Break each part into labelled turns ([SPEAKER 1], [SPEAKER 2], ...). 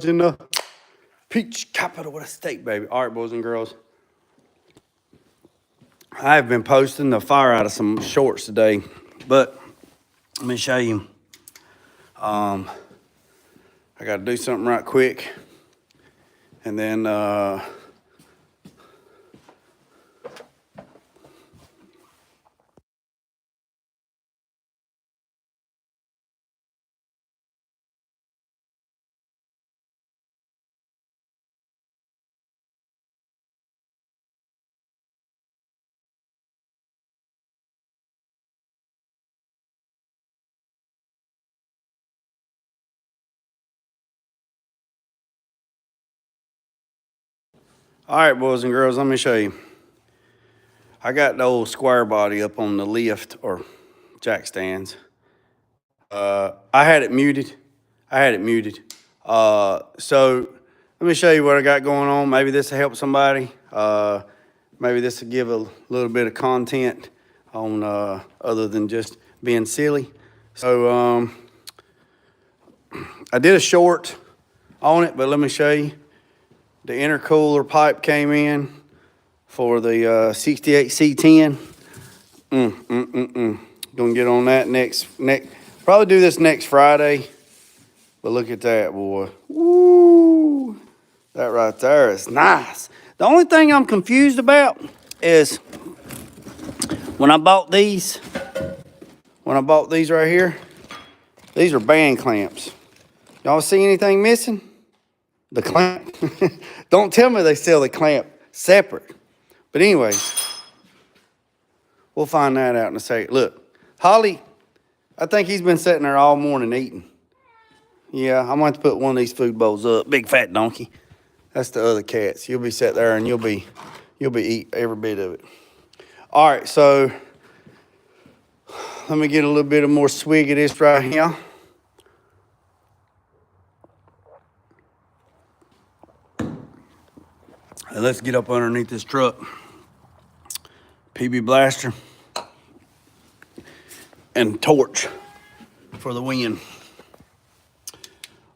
[SPEAKER 1] In the peach capital with a steak, baby. All right, boys and girls. I have been posting the fire out of some shorts today, but let me show you. I got to do something right quick, and then all right, boys and girls, let me show you. I got the old square body up on the lift or jack stands. I had it muted. So let me show you what I got going on. Maybe this will help somebody. Maybe this will give a little bit of content on other than just being silly. So I did a short on it, but let me show you. The intercooler pipe came in for the 68 C10. Gonna get on that next, probably do this next Friday. But look at that, boy. Woo! That right there is nice. The only thing I'm confused about is when I bought these right here, these are band clamps. Y'all see anything missing? The clamp. Don't tell me they sell the clamp separate. But anyways, we'll find that out in a second. Look, Holly, I think he's been sitting there all morning eating. Yeah, I'm going to put one of these food bowls up. Big fat donkey. That's the other cats. You'll be sitting there and you'll be eating every bit of it. All right, so let me get a little bit of more swig of this right here. And let's get up underneath this truck. PB Blaster and torch for the win.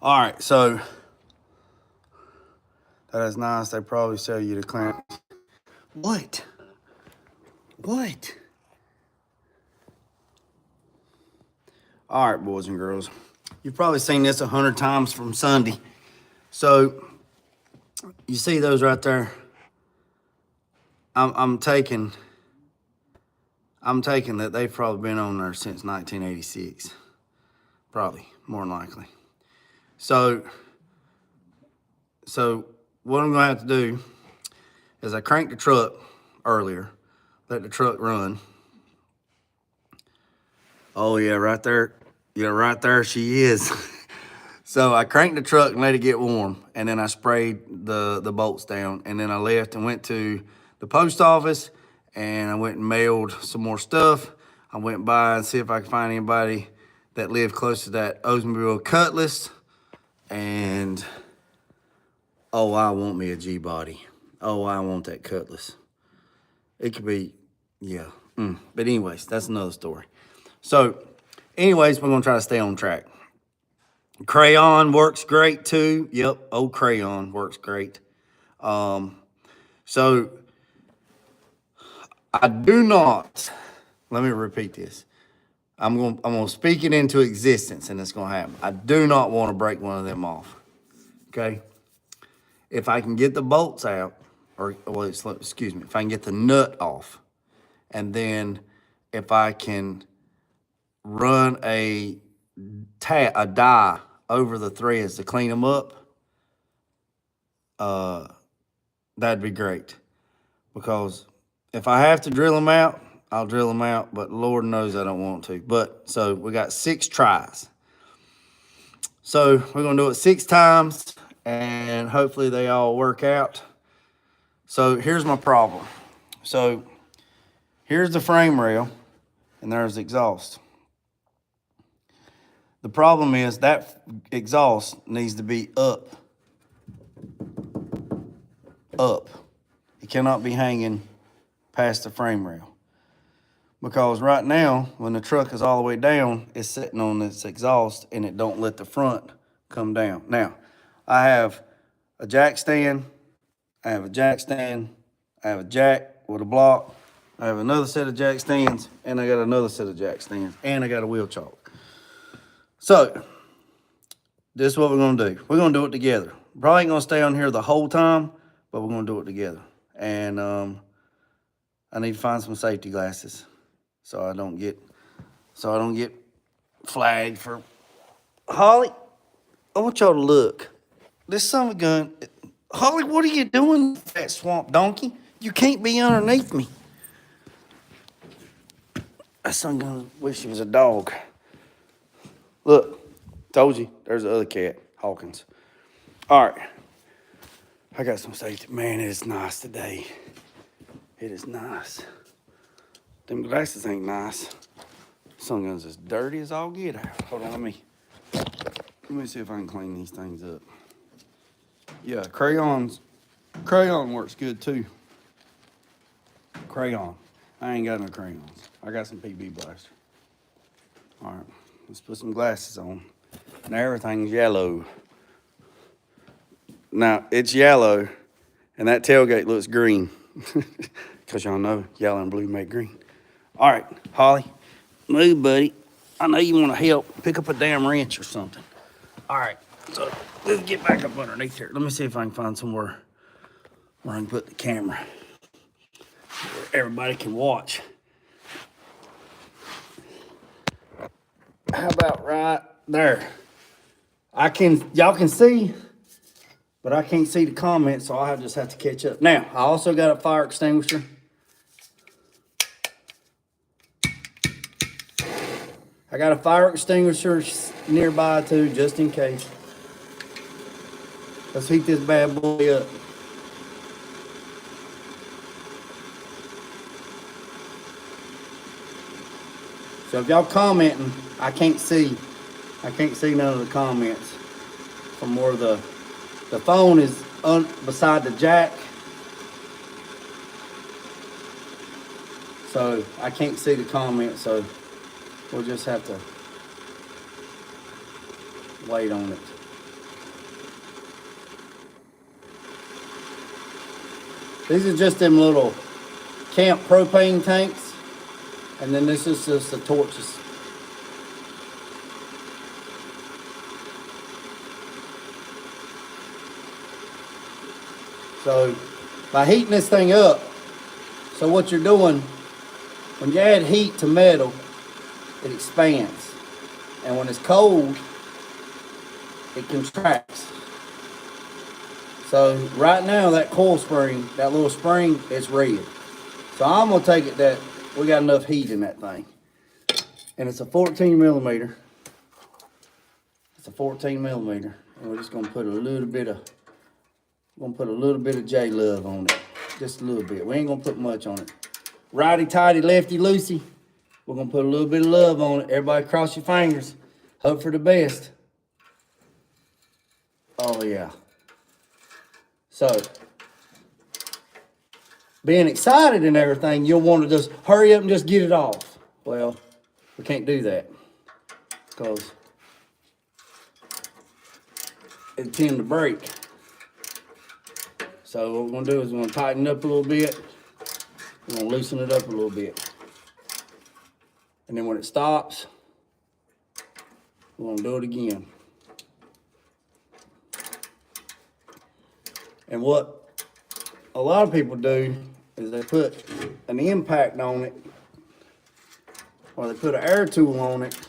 [SPEAKER 1] All right, so that is nice. They probably sell you the clamps. What? All right, boys and girls. You've probably seen this 100 times from Sunday. So you see those right there? I'm taking that they've probably been on there since 1986. Probably, more than likely. So what I'm gonna have to do is I cranked the truck earlier, let the truck run. Oh yeah, right there. Yeah, right there she is. So I cranked the truck and let it get warm, and then I sprayed the bolts down, and then I left and went to the post office, and I went and mailed some more stuff. I went by and see if I could find anybody that lived close to that Oldsmobile Cutlass, and oh, I want me a G-body. Oh, I want that Cutlass. It could be, yeah. But anyways, that's another story. So anyways, we're gonna try to stay on track. Crayon works great too. Yep, old Crayon works great. So I do not, let me repeat this. I'm gonna speak it into existence and it's gonna happen. I do not want to break one of them off. Okay? If I can get the bolts out, excuse me, if I can get the nut off, and then if I can run a die over the threads to clean them up, that'd be great. Because if I have to drill them out, I'll drill them out, but Lord knows I don't want to. But so we got 6 tries. So we're gonna do it 6 times and hopefully they all work out. So here's my problem. So here's the frame rail and there's the exhaust. The problem is that exhaust needs to be up. It cannot be hanging past the frame rail. Because right now, when the truck is all the way down, it's sitting on this exhaust and it don't let the front come down. Now, I have a jack stand, I have a jack stand, I have a jack with a block, I have another set of jack stands, and I got another set of jack stands, and I got a wheel chalk. So, this is what we're gonna do. We're gonna do it together. Probably ain't gonna stay on here the whole time, but we're gonna do it together. And I need to find some safety glasses so I don't get flagged for. Holly, I want y'all to look. This son of a gun. Holly, what are you doing, fat swamp donkey? You can't be underneath me. That son of a gun wish he was a dog. Look, told you, there's the other cat, Hawkins. All right, I got some safety. Man, it is nice today. It is nice. Them glasses ain't nice. Sun gun's as dirty as all get out. Hold on, let me see if I can clean these things up. Yeah, crayon works good too. Crayon. I ain't got no crayons. I got some PB Blaster. All right, let's put some glasses on. Now everything's yellow. Now it's yellow, and that tailgate looks green. Because y'all know yellow and blue make green. All right, Holly, move, buddy. I know you want to help. Pick up a damn wrench or something. All right, so let's get back up underneath here. Let me see if I can find somewhere where I can put the camera where everybody can watch. How about right there? Y'all can see, but I can't see the comments, so I'll just have to catch up. Now, I also got a fire extinguisher. I got a fire extinguisher nearby too, just in case. Let's heat this bad boy up. So if y'all commenting, I can't see none of the comments from where the phone is beside the jack. So I can't see the comments, so we'll just have to wait on it. These are just them little camp propane tanks. And then this is just the torches. So by heating this thing up, so what you're doing, when you add heat to metal, it expands. And when it's cold, it contracts. So right now that coil spring, that little spring, is red. So I'm gonna take it that we got enough heat in that thing. And it's a 14 millimeter. It's a 14 millimeter. And we're just gonna put a little bit of J Love on it. Just a little bit. We ain't gonna put much on it. Righty tighty, lefty loosey. We're gonna put a little bit of love on it. Everybody cross your fingers. Hope for the best. Oh yeah. So, being excited and everything, you'll want to just hurry up and just get it off. Well, we can't do that because it tend to break. So what we're gonna do is we're gonna tighten it up a little bit. We're gonna loosen it up a little bit. And then when it stops, we're gonna do it again. And what a lot of people do is they put an impact on it, or they put an air tool on it,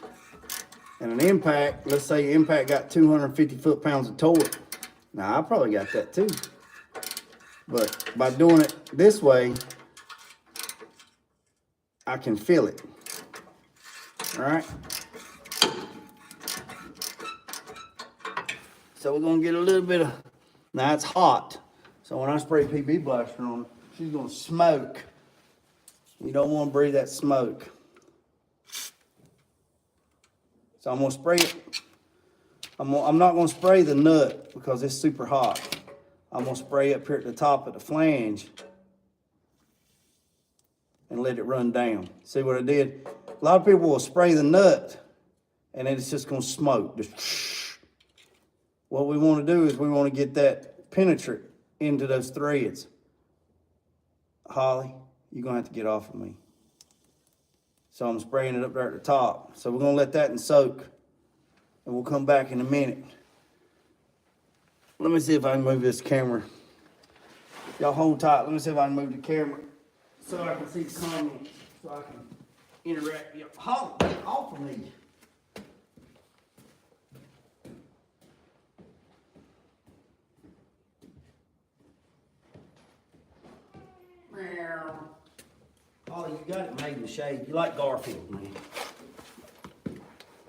[SPEAKER 1] and an impact, let's say the impact got 250 foot-pounds of torque. Now, I probably got that too. But by doing it this way, I can feel it. All right? So we're gonna get a little bit of, now it's hot. So when I spray PB Blaster on it, she's gonna smoke. You don't wanna breathe that smoke. So I'm gonna spray it. I'm not gonna spray the nut because it's super hot. I'm gonna spray up here at the top of the flange and let it run down. See what I did? A lot of people will spray the nut and then it's just gonna smoke. Just what we want to do is we want to get that penetrate into those threads. Holly, you're going to have to get off of me. So I'm spraying it up there at the top. So we're going to let that soak, and we'll come back in a minute. Let me see if I can move this camera. Y'all hold tight. Let me see if I can move the camera so I can see the comments, so I can interact. Holly, get off of me. Holly, you got it made in the shade. You like Garfield, man.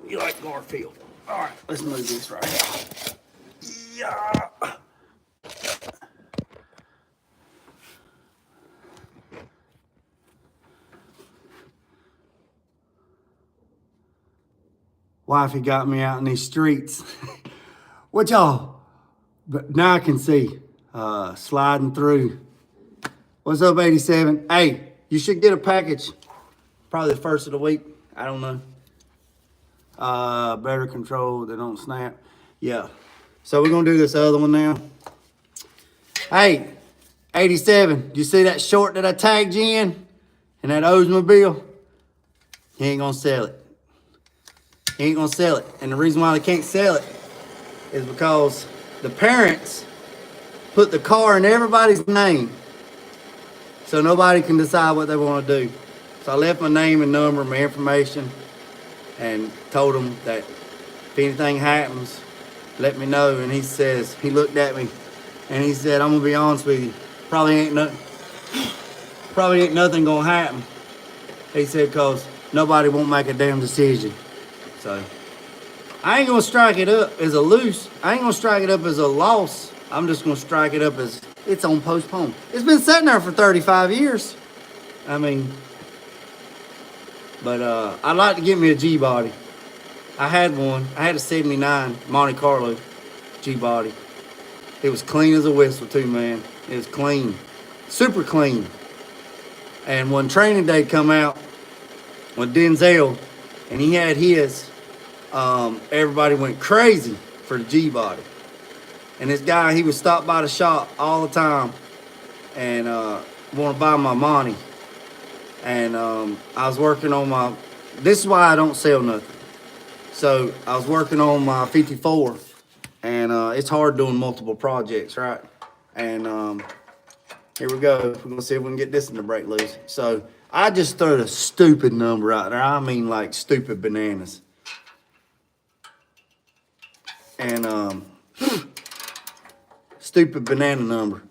[SPEAKER 1] You like Garfield. All right, let's move this right here. Yeah. Wifey got me out in these streets. What y'all? But now I can see sliding through. What's up, 87? Hey, you should get a package. Probably the first of the week. I don't know. Better control, they don't snap. Yeah. So we're gonna do this other one now. Hey, 87, you see that short that I tagged you in that Oldsmobile? He ain't gonna sell it. He ain't gonna sell it. And the reason why they can't sell it is because the parents put the car in everybody's name, so nobody can decide what they want to do. So I left my name and number, my information, and told him that if anything happens, let me know. And he says, he looked at me and he said, I'm gonna be honest with you, probably ain't nothing gonna happen. He said, cause nobody won't make a damn decision. So I ain't gonna strike it up as a loose. I ain't gonna strike it up as a loss. I'm just gonna strike it up as it's on postpone. It's been sitting there for 35 years. I mean, but I'd like to get me a G-body. I had one. I had a 79 Monte Carlo G-body. It was clean as a whistle too, man. It was clean. Super clean. And when training day come out with Denzel, and he had his, everybody went crazy for the G-body. And this guy, he would stop by the shop all the time and want to buy my Monte. And I was working on my, this is why I don't sell nothing. So I was working on my 54, and it's hard doing multiple projects, right? And here we go. We're gonna see if we can get this in the break loose. So I just threw a stupid number out there. I mean, like stupid bananas. And stupid banana number.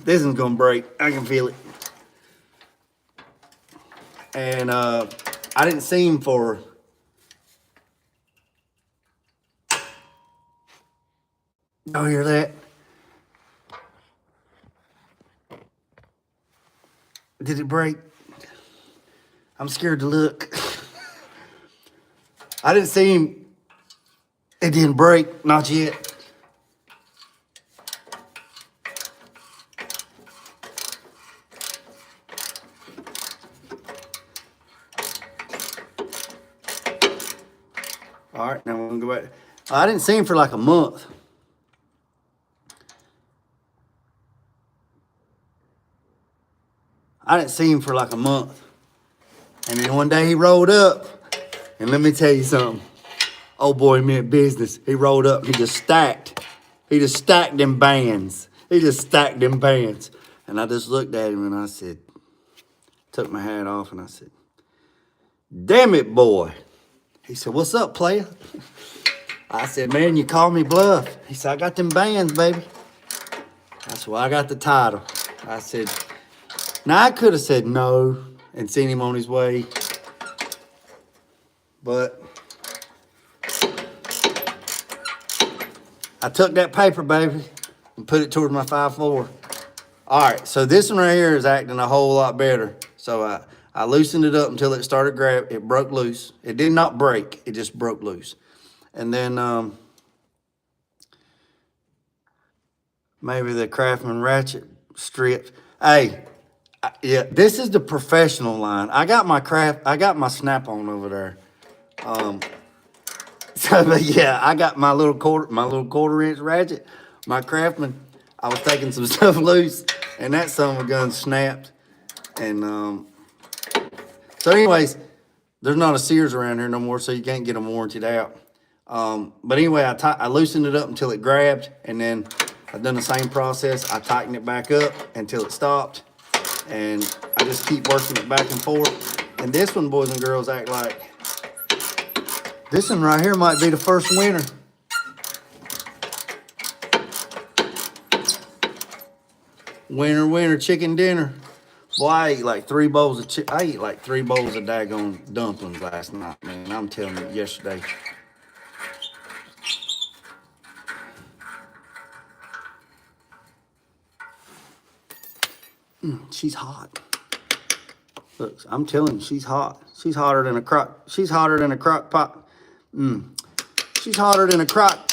[SPEAKER 1] This is gonna break. I can feel it. And I didn't see him for y'all hear that? Did it break? I'm scared to look. I didn't see him. It didn't break, not yet. All right, now we're gonna go back. I didn't see him for like a month. I didn't see him for like a month. And then one day he rolled up. And let me tell you something. Old boy meant business. He rolled up, he just stacked. He just stacked them bands. He just stacked them bands. And I just looked at him and I said, took my hat off and I said, damn it, boy. He said, what's up, player? I said, man, you call me bluff. He said, I got them bands, baby. I said, well, I got the title. I said, now I could have said no and seen him on his way. But I took that paper, baby, and put it toward my 5.4. All right, so this one right here is acting a whole lot better. So I loosened it up until it started grab. It broke loose. It did not break. It just broke loose. And then maybe the Craftsman ratchet strips. Hey, yeah, this is the professional line. I got my Snap-on over there. So, but yeah, I got my little quarter inch ratchet, my Craftsman. I was taking some stuff loose, and that son of a gun snapped. And so, anyways, there's not a Sears around here no more, so you can't get them warranted out. But anyway, I loosened it up until it grabbed, and then I've done the same process. I tightened it back up until it stopped, and I just keep working it back and forth. And this one, boys and girls, act like this one right here might be the first winner. Winner, chicken dinner. Boy, I ate like 3 bowls of daggone dumplings last night, man. I'm telling you, yesterday. She's hot. Look, I'm telling you, she's hot. She's hotter than a crock. She's hotter than a crock pot. She's hotter than a crock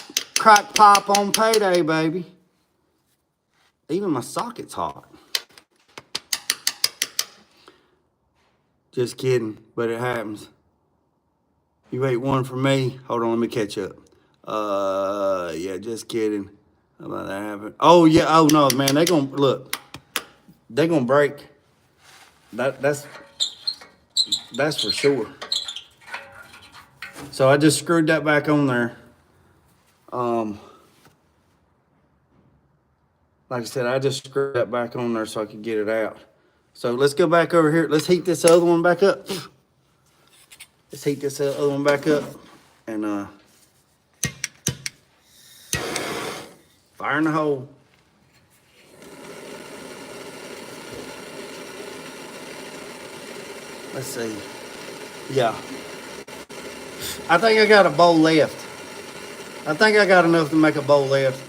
[SPEAKER 1] pop on payday, baby. Even my socket's hot. Just kidding, but it happens. You ate one for me. Hold on, let me catch up. Yeah, just kidding. How about that happen? Oh yeah. Oh no, man. They gonna look. They gonna break. That's for sure. So I just screwed that back on there. Like I said, I just screwed that back on there so I could get it out. So let's go back over here. Let's heat this other one back up. Let's heat this other one back up. And fire in the hole. Let's see. Yeah. I think I got a bowl left. I think I got enough to make a bowl left.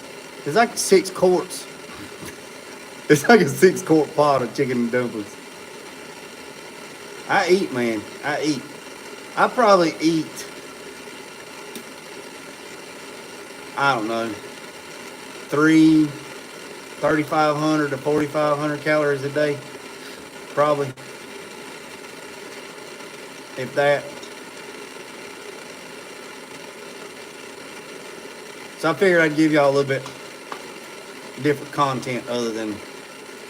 [SPEAKER 1] It's like 6 quarts. It's like a 6-quart pot of chicken and dumplings. I eat, man. I eat. I probably eat, I don't know, 3,500 to 4,500 calories a day. Probably. If that. So I figured I'd give y'all a little bit different content other than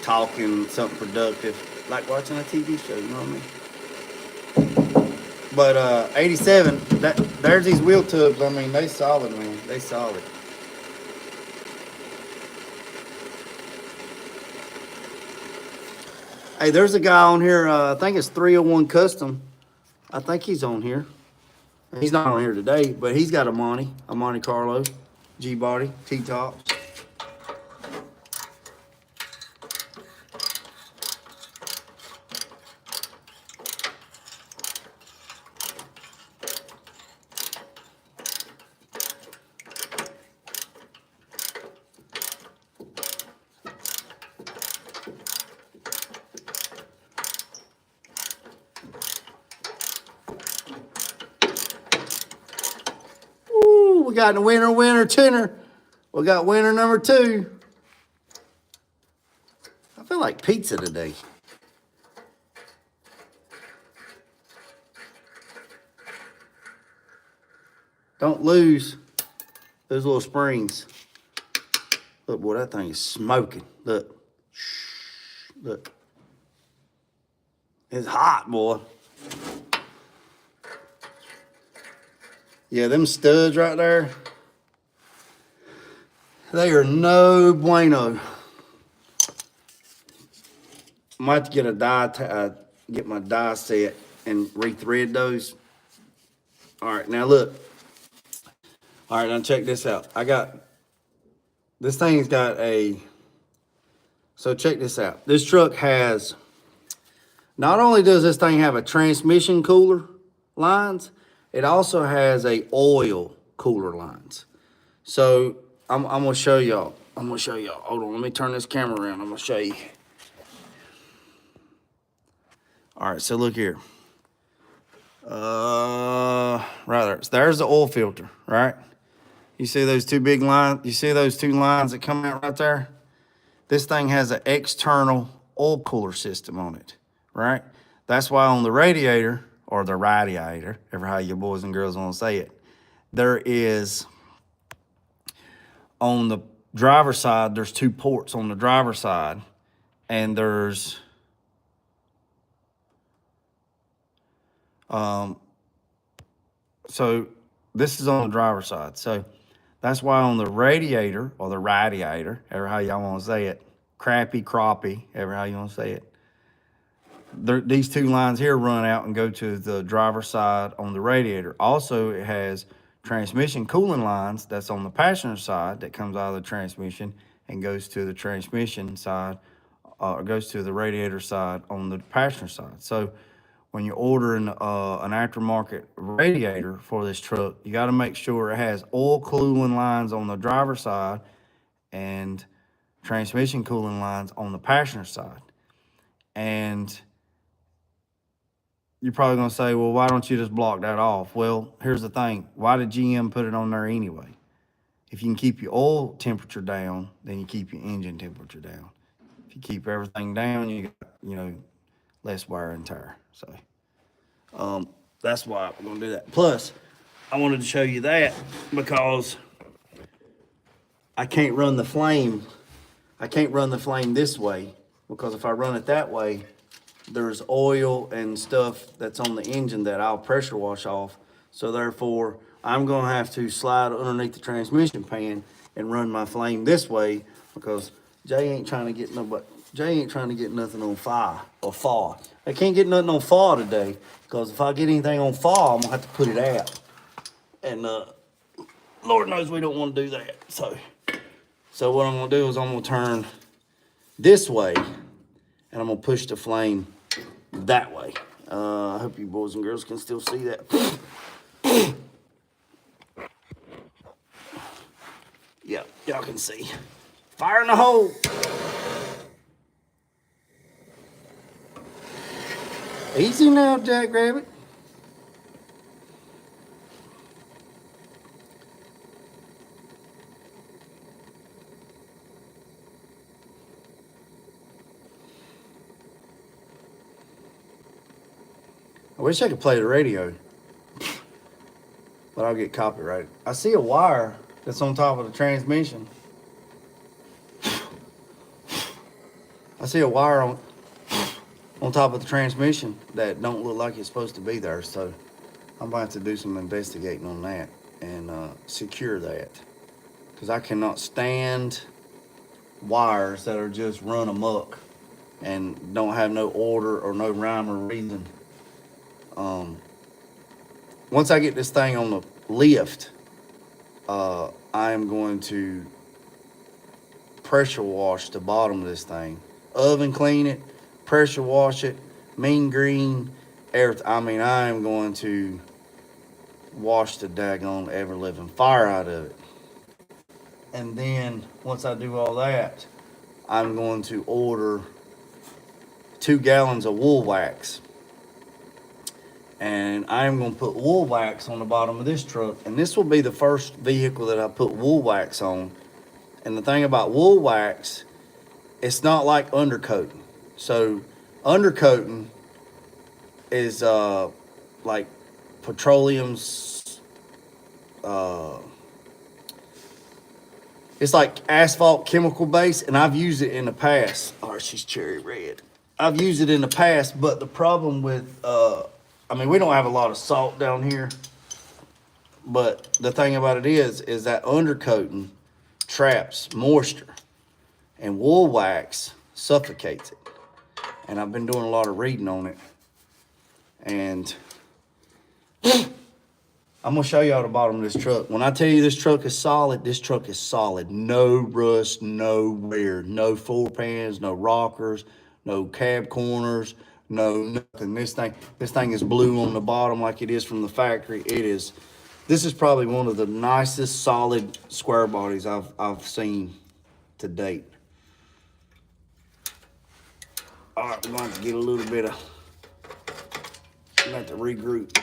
[SPEAKER 1] talking something productive, like watching a TV show, you know what I mean? But 87, there's these wheel tubs. I mean, they solid, man. They solid. Hey, there's a guy on here, I think it's 301 Custom. I think he's on here. He's not on here today, but he's got a Monte Carlo, G-body, T-tops. We got the winner, tenner. We got winner number 2. I feel like pizza today. Don't lose those little springs. Look, boy, that thing is smoking. Look. Look. It's hot, boy. Yeah, them studs right there, they are no bueno. Might have to get a get my die set and rethread those. All right, now look. All right, now check this out. This thing's got so check this out. This truck has, not only does this thing have a transmission cooler lines, it also has a oil cooler lines. So I'm gonna show y'all. Hold on, let me turn this camera around. I'm gonna show you. All right, so look here. Right there. So there's the oil filter, right? You see those 2 big lines? You see those 2 lines that come out right there? This thing has an external oil cooler system on it, right? That's why on the radiator, or the radiator, ever how you boys and girls want to say it, there is, on the driver's side, there's 2 ports on the driver's side, and there's so this is on the driver's side. So that's why on the radiator, or the radiator, ever how y'all want to say it, crappie, ever how you want to say it, these 2 lines here run out and go to the driver's side on the radiator. Also, it has transmission cooling lines that's on the passenger side that comes out of the transmission and goes to the transmission side, goes to the radiator side on the passenger side. So when you're ordering an aftermarket radiator for this truck, you got to make sure it has oil cooling lines on the driver's side and transmission cooling lines on the passenger side. And you're probably going to say, well, why don't you just block that off? Well, here's the thing. Why did GM put it on there anyway? If you can keep your oil temperature down, then you keep your engine temperature down. If you keep everything down, you got, less wear and tear. So that's why we're going to do that. Plus, I wanted to show you that because I can't run the flame. I can't run the flame this way, because if I run it that way, there's oil and stuff that's on the engine that I'll pressure wash off. So therefore, I'm going to have to slide underneath the transmission pan and run my flame this way, because Jay ain't trying to get nothing on fire or fall. I can't get nothing on fall today, because if I get anything on fall, I'm gonna have to put it out. And Lord knows we don't want to do that. So what I'm gonna do is I'm gonna turn this way, and I'm gonna push the flame that way. I hope you boys and girls can still see that. Yeah, y'all can see. Fire in the hole. Easy now, Jackrabbit. I wish I could play the radio, but I'll get copyrighted. I see a wire that's on top of the transmission. I see a wire on top of the transmission that don't look like it's supposed to be there. So I'm going to have to do some investigating on that and secure that, because I cannot stand wires that are just run amok and don't have no order or no rhyme or reason. Once I get this thing on the lift, I am going to pressure wash the bottom of this thing, oven clean it, pressure wash it, mean green, everything. I mean, I am going to wash the daggone ever living fire out of it. And then once I do all that, I'm going to order 2 gallons of wool wax. And I am going to put wool wax on the bottom of this truck. And this will be the first vehicle that I put wool wax on. And the thing about wool wax, it's not like undercoating. So undercoating is like petroleum's, it's like asphalt chemical base, and I've used it in the past. Oh, she's cherry red. I've used it in the past, but the problem with, I mean, we don't have a lot of salt down here, but the thing about it is that undercoating traps moisture, and wool wax suffocates it. And I've been doing a lot of reading on it. And I'm gonna show y'all the bottom of this truck. When I tell you this truck is solid, this truck is solid. No rust, nowhere. No floor pans, no rockers, no cab corners, no nothing. This thing is blue on the bottom like it is from the factory. This is probably one of the nicest solid square bodies I've seen to date. All right, we're going to get a little bit of, we're going to have to regroup.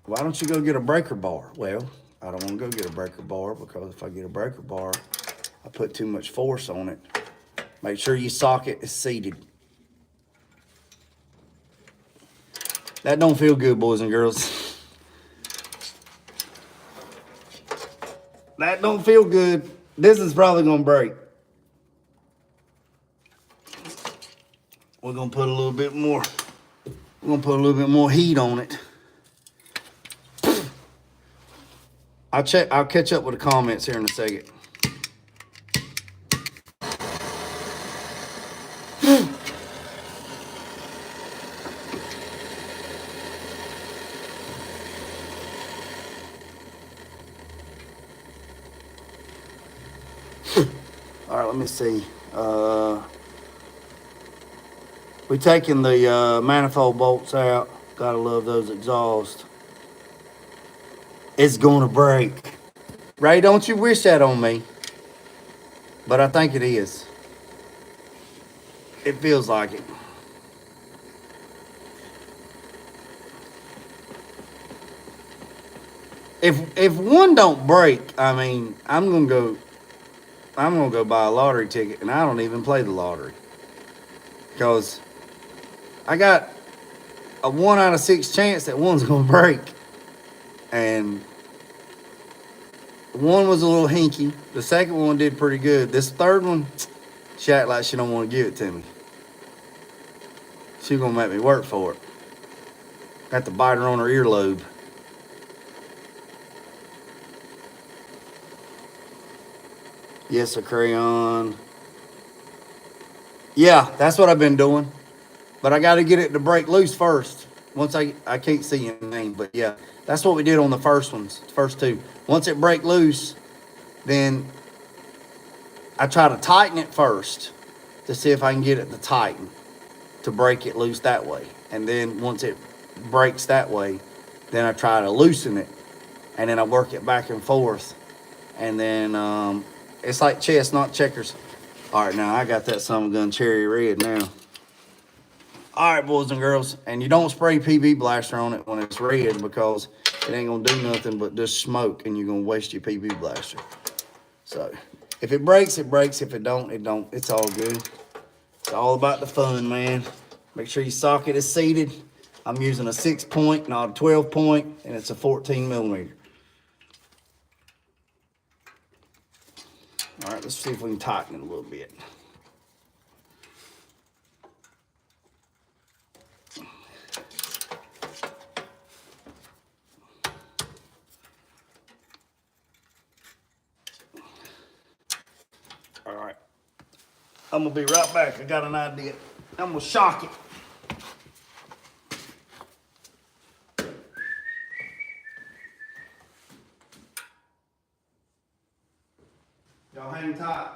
[SPEAKER 1] Why don't you go get a breaker bar? Well, I don't want to go get a breaker bar, because if I get a breaker bar, I put too much force on it. Make sure your socket is seated. That don't feel good, boys and girls. that don't feel good. This is probably gonna break. We're gonna put a little bit more. We're gonna put a little bit more heat on it. I'll catch up with the comments here in a second. All right, let me see. We taking the manifold bolts out. Gotta love those exhausts. It's gonna break. Ray, don't you wish that on me? But I think it is. It feels like it. If one don't break, I mean, I'm gonna go buy a lottery ticket, and I don't even play the lottery. Because I got a 1 out of 6 chance that one's gonna break. And one was a little hinky. The second one did pretty good. This third one, she act like she don't want to give it to me. She's gonna make me work for it. Got to bite her on her earlobe. Yes, a crayon. Yeah, that's what I've been doing. But I got to get it to break loose first. Once I can't see anything, but yeah, that's what we did on the first ones, first two. Once it break loose, then I try to tighten it first to see if I can get it to tighten, to break it loose that way. And then once it breaks that way, then I try to loosen it, and then I work it back and forth. And then it's like chess, not checkers. All right, now I got that son of a gun cherry red now. All right, boys and girls, and you don't spray PB blaster on it when it's red, because it ain't gonna do nothing but just smoke, and you're gonna waste your PB blaster. So if it breaks, it breaks. If it don't, it don't. It's all good. It's all about the fun, man. Make sure your socket is seated. I'm using a 6-point, not a 12-point, and it's a 14mm. All right, let's see if we can tighten it a little bit. All right, I'm gonna be right back. I got an idea. I'm gonna shock it. Y'all hang tight.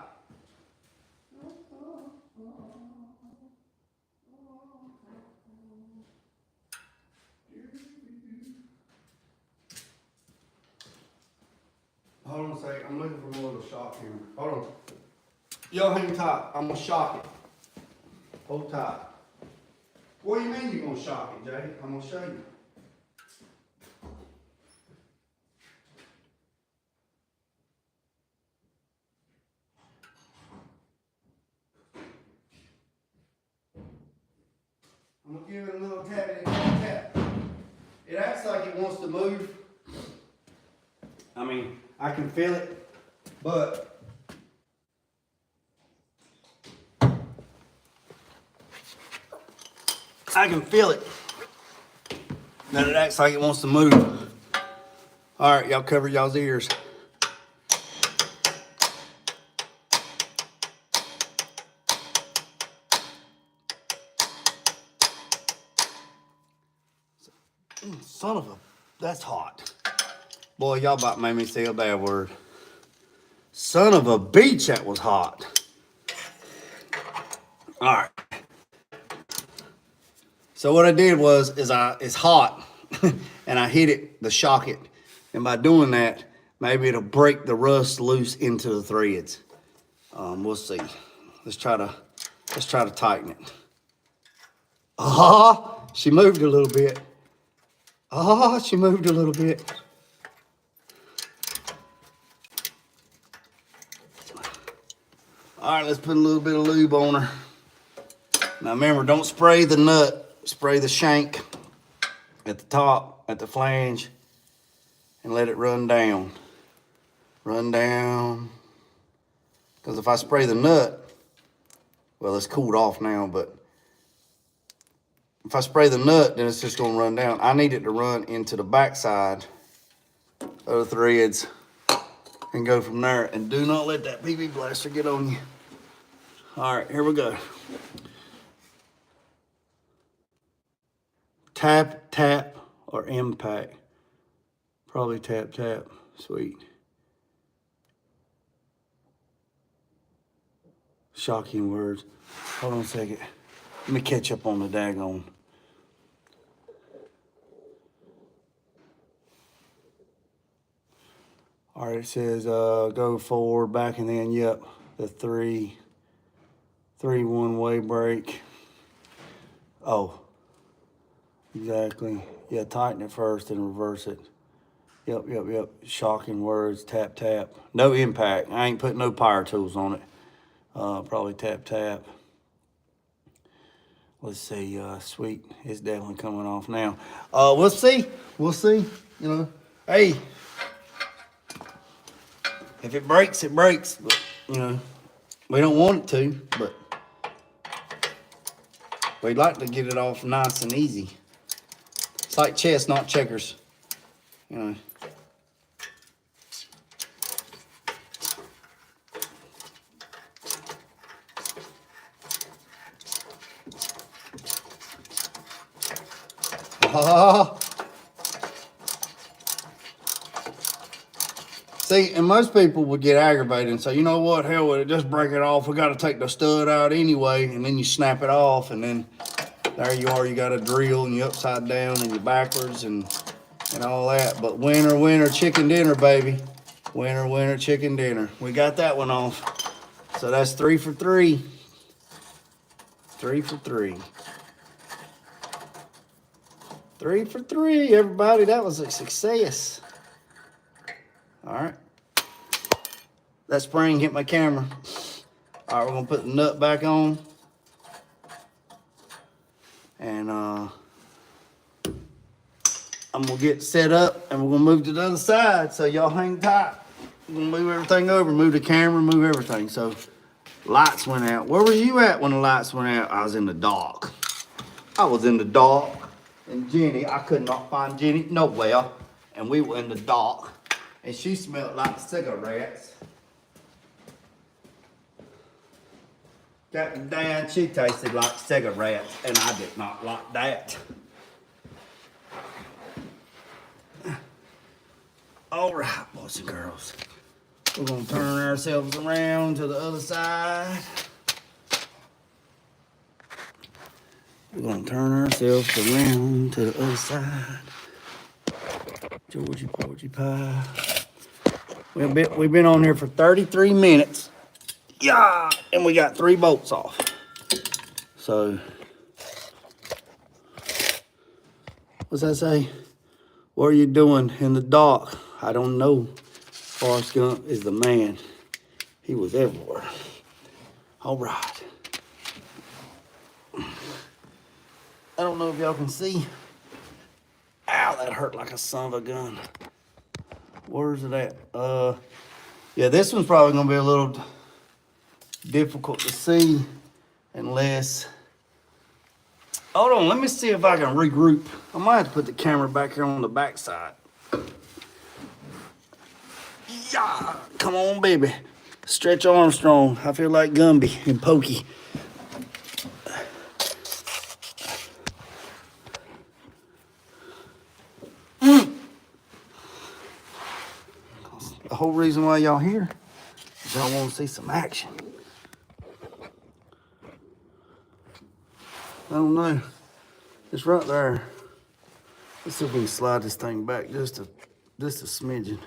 [SPEAKER 1] Hold on a second. I'm looking for more of a shock here. Hold on. Y'all hang tight. I'm gonna shock it. Hold tight. What do you mean you're gonna shock it, Jay? I'm gonna show you. I'm gonna give it a little tappity tap. It acts like it wants to move. I mean, I can feel it, but I can feel it. That it acts like it wants to move. All right, y'all cover y'all's ears. Son of a, that's hot. Boy, y'all about made me say a bad word. Son of a beach, that was hot. All right. So what I did was, it's hot, and I hit it, the shock it. And by doing that, maybe it'll break the rust loose into the threads. We'll see. Let's try to tighten it. Ah, she moved a little bit. Ah, she moved a little bit. All right, let's put a little bit of lube on her. Now remember, don't spray the nut, spray the shank at the top, at the flange, and let it run down. run down. Because if I spray the nut, well, it's cooled off now, but if I spray the nut, then it's just gonna run down. I need it to run into the backside of the threads and go from there. And do not let that PB blaster get on you. All right, here we go. Tap, tap, or impact. Probably tap, tap. Sweet. Shocking words. Hold on a second. Let me catch up on the daggone. All right, it says go forward, back, and then, yep, the three one-way brake. Oh, exactly. Yeah, tighten it first and reverse it. Yep. Shocking words, tap, tap. No impact. I ain't putting no power tools on it. Probably tap, tap. Let's see, sweet. It's definitely coming off now. We'll see. You know, hey, if it breaks, it breaks. But, you know, we don't want it to, but we'd like to get it off nice and easy. It's like chess, not checkers. You know. See, and most people would get aggravated and say, you know what, hell with it, just break it off. We got to take the stud out anyway. And then you snap it off, and then there you are. You got a drill, and you're upside down, and you're backwards, and all that. But winner, chicken dinner, baby. Winner, chicken dinner. We got that one off. So that's 3 for 3. 3 for 3. 3 for 3, everybody. That was a success. All right. That spring hit my camera. All right, we're gonna put the nut back on. And I'm gonna get set up, and we're gonna move to the other side. So y'all hang tight. We're gonna move everything over, move the camera, move everything. So lights went out. Where were you at when the lights went out? I was in the dark. And Jenny, I could not find Jenny nowhere. And we were in the dark. And she smelled like cigarettes. Captain Dan, she tasted like cigarettes, and I did not like that. All right, boys and girls. We're gonna turn ourselves around to the other side. We're gonna turn ourselves around to the other side. Georgie Porgy Pie. We've been on here for 33 minutes. Yeah, and we got 3 bolts off. So, what's that say? What are you doing in the dark? I don't know. Forrest Gump is the man. He was everywhere. All right. I don't know if y'all can see. Ow, that hurt like a son of a gun. Where's it at? Yeah, this one's probably gonna be a little difficult to see unless, hold on, let me see if I can regroup. I might have to put the camera back here on the back side. Yeah, come on, baby. Stretch Armstrong. I feel like Gumby and Pokey. The whole reason why y'all here is y'all want to see some action. I don't know. It's right there. Let's see if we can slide this thing back just a smidgen.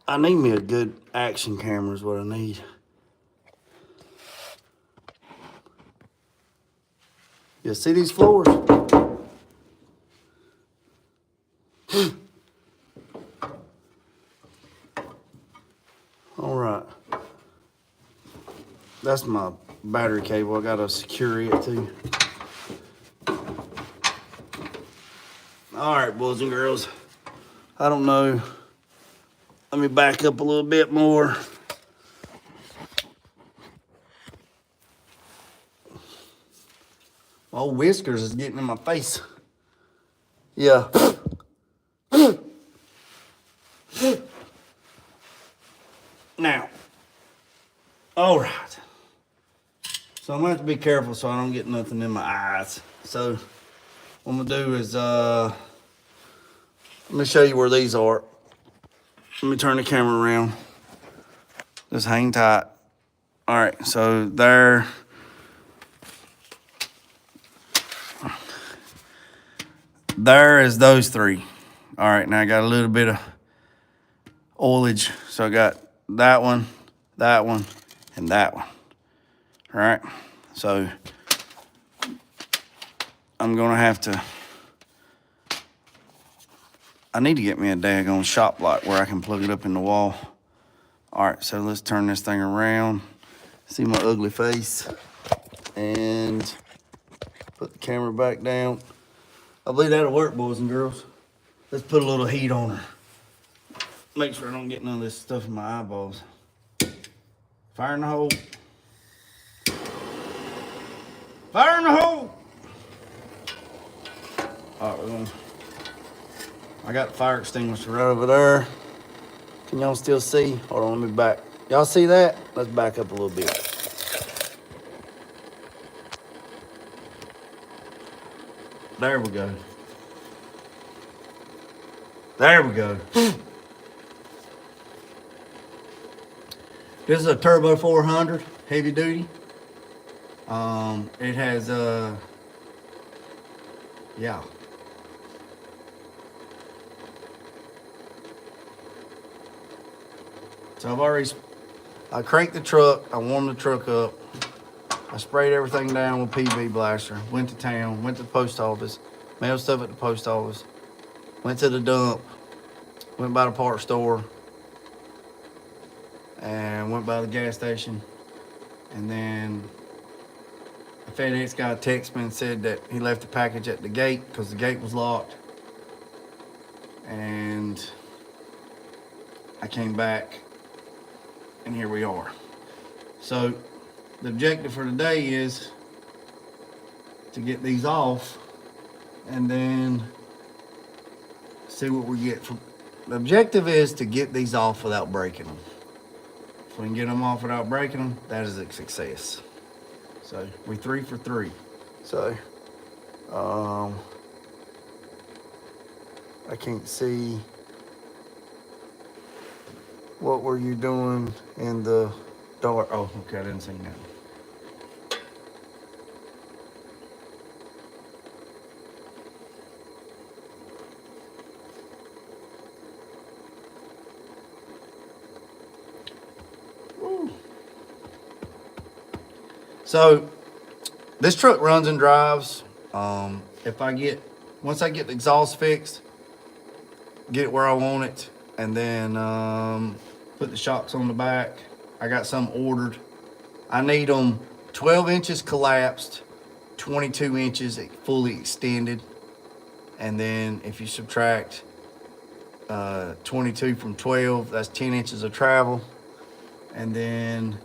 [SPEAKER 1] I need me a good action camera is what I need. You see these floors? All right. That's my battery cable. I gotta secure it too. All right, boys and girls. I don't know. Let me back up a little bit more. My old whiskers is getting in my face. Yeah. Now, all right. So I'm gonna have to be careful so I don't get nothing in my eyes. So what I'm gonna do is let me show you where these are. Let me turn the camera around. Just hang tight. All right, so there is those three. All right, now I got a little bit of oilage. So I got that one, and that one. All right, so I'm gonna have to, I need to get me a daggone shop light where I can plug it up in the wall. All right, so let's turn this thing around. See my ugly face. And put the camera back down. I believe that'll work, boys and girls. Let's put a little heat on her. Make sure I don't get none of this stuff in my eyeballs. Fire in the hole. Fire in the hole! All right, I got the fire extinguisher right over there. Can y'all still see? Hold on, let me back. Y'all see that? Let's back up a little bit. There we go. There we go. This is a Turbo 400 heavy duty. It has yeah. So I cranked the truck, I warmed the truck up, I sprayed everything down with PB Blaster, went to town, went to the post office, mailed stuff at the post office, went to the dump, went by the parts store, and went by the gas station, and then the FedEx guy texted me and said that he left the package at the gate because the gate was locked, and I came back, and here we are. So the objective for today is to get these off and then see what we get from. The objective is to get these off without breaking them. If we can get them off without breaking them, that is a success. So we 3 for 3. So I can't see. What were you doing in the dark? Oh, okay, I didn't see that. So this truck runs and drives. Once I get the exhaust fixed, get it where I want it, and then put the shocks on the back. I got some ordered. I need them 12 inches collapsed, 22 inches fully extended. And then if you subtract 22 from 12, that's 10 inches of travel. And then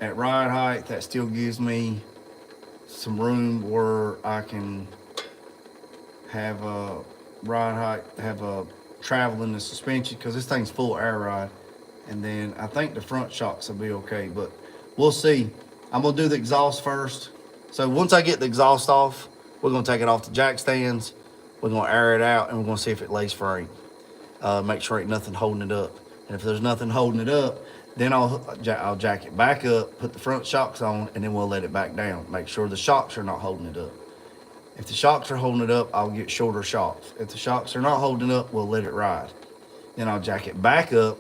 [SPEAKER 1] at ride height, that still gives me some room where I can have a ride height, have a travel in the suspension, because this thing's full air ride. And then I think the front shocks will be okay, but we'll see. I'm gonna do the exhaust first. So once I get the exhaust off, we're gonna take it off the jack stands. We're gonna air it out, and we're gonna see if it lays frame. Make sure ain't nothing holding it up. And if there's nothing holding it up, then I'll jack it back up, put the front shocks on, and then we'll let it back down. Make sure the shocks are not holding it up. If the shocks are holding it up, I'll get shorter shocks. If the shocks are not holding up, we'll let it ride. Then I'll jack it back up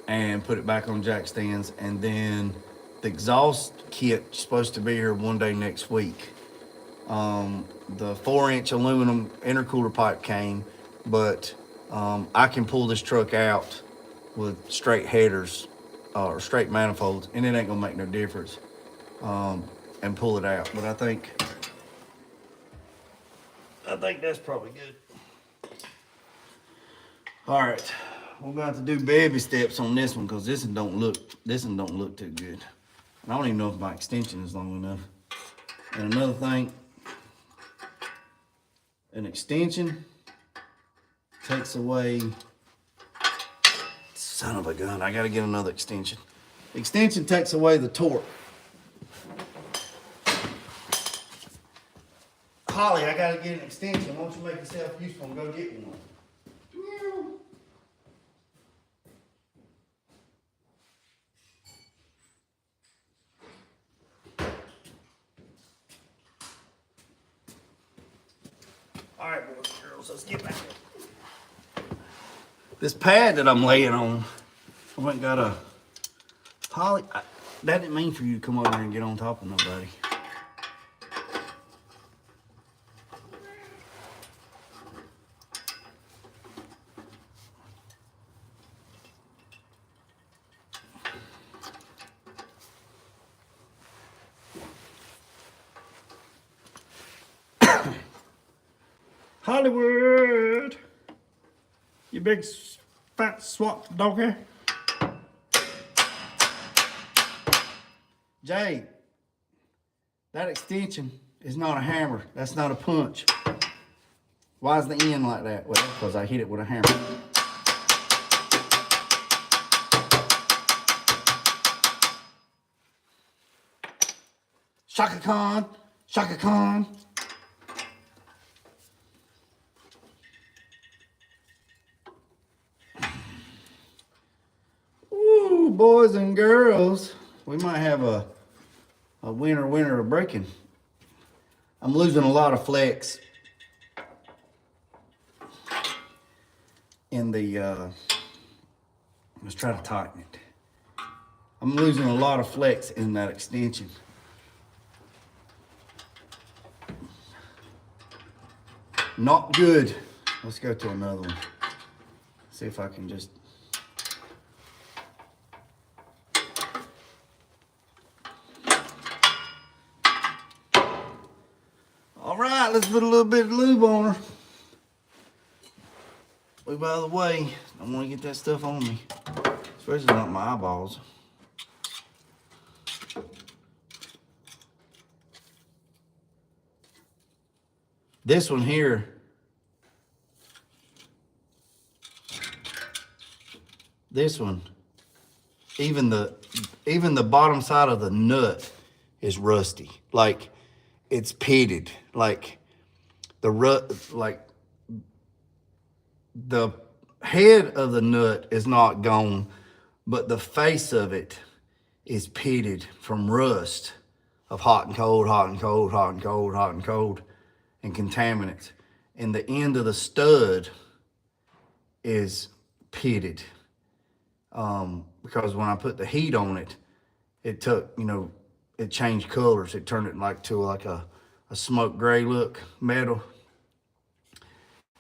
[SPEAKER 1] and put it back on jack stands. And then the exhaust kit is supposed to be here one day next week. The 4-inch aluminum intercooler pipe came, but I can pull this truck out with straight headers or straight manifolds, and it ain't gonna make no difference, and pull it out. But I think that's probably good. All right, we're going to have to do baby steps on this one because this one don't look too good. And I don't even know if my extension is long enough. And another thing, an extension takes away, son of a gun, I gotta get another extension. Extension takes away the torque. Holly, I gotta get an extension. Why don't you make yourself useful and go get one? All right, boys and girls, let's get back. This pad that I'm laying on, I went and got a Holly. That didn't mean for you to come over here and get on top of nobody. Hollywood, you big fat swat doggy. Jay, that extension is not a hammer. That's not a punch. Why is the end like that? Well, because I hit it with a hammer. Shaka Khan, Shaka Khan. Ooh, boys and girls, we might have a winner of breaking. I'm losing a lot of flex in the, let's try to tighten it. I'm losing a lot of flex in that extension. Not good. Let's go to another one. See if I can just. All right, let's put a little bit of lube on her. Lube out of the way. I don't want to get that stuff on me, especially not my eyeballs. This one here, this one, even the bottom side of the nut is rusty. Like it's pitted. Like the head of the nut is not gone, but the face of it is pitted from rust of hot and cold, hot and cold, hot and cold, hot and cold, and contaminants. And the end of the stud is pitted. Because when I put the heat on it, it took, it changed colors. It turned it to a smoke gray look metal.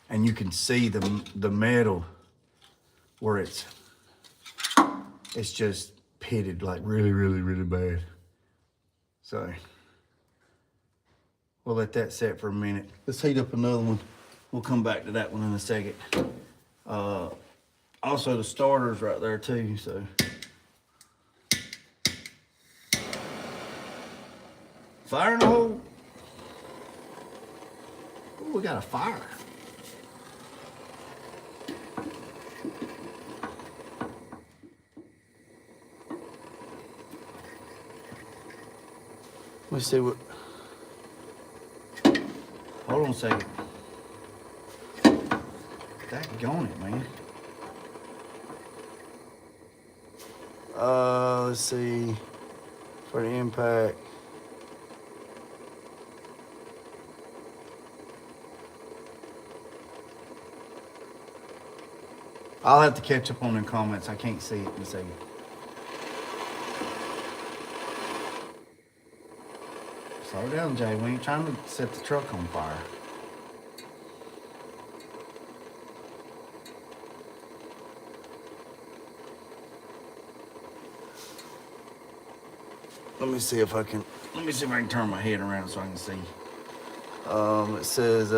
[SPEAKER 1] And you can see the metal where it's just pitted like really, really, really bad. So we'll let that set for a minute. Let's heat up another one. We'll come back to that one in a second. Also the starter's right there too, so. Fire in the hole. Ooh, we got a fire. Let's see what. Hold on a second. Daggone it, man. Let's see. For the impact. I'll have to catch up on the comments. I can't see it in a second. Slow down, Jay. We ain't trying to set the truck on fire. Let me see if I can turn my head around so I can see. It says,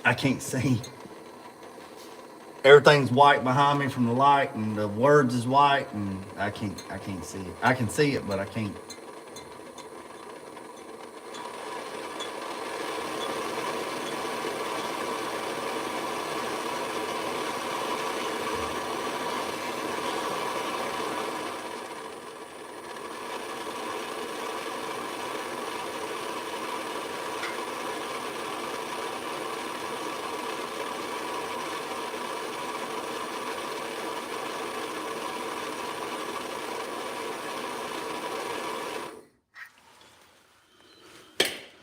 [SPEAKER 1] I can't see. Everything's white behind me from the light, and the words is white, and I can't see it. I can see it, but I can't.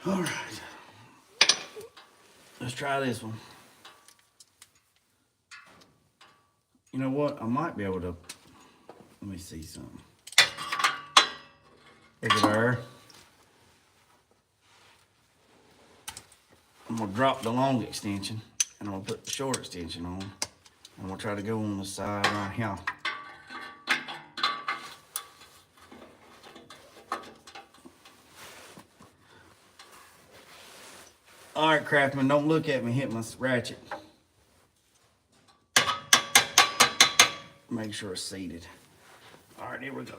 [SPEAKER 1] All right, let's try this one. You know what? I might be able to. Let me see something. Look at there. I'm gonna drop the long extension and I'm gonna put the short extension on. I'm gonna try to go on the side right here. All right, Craftsman, don't look at me hit my ratchet. Make sure it's seated. All right, here we go.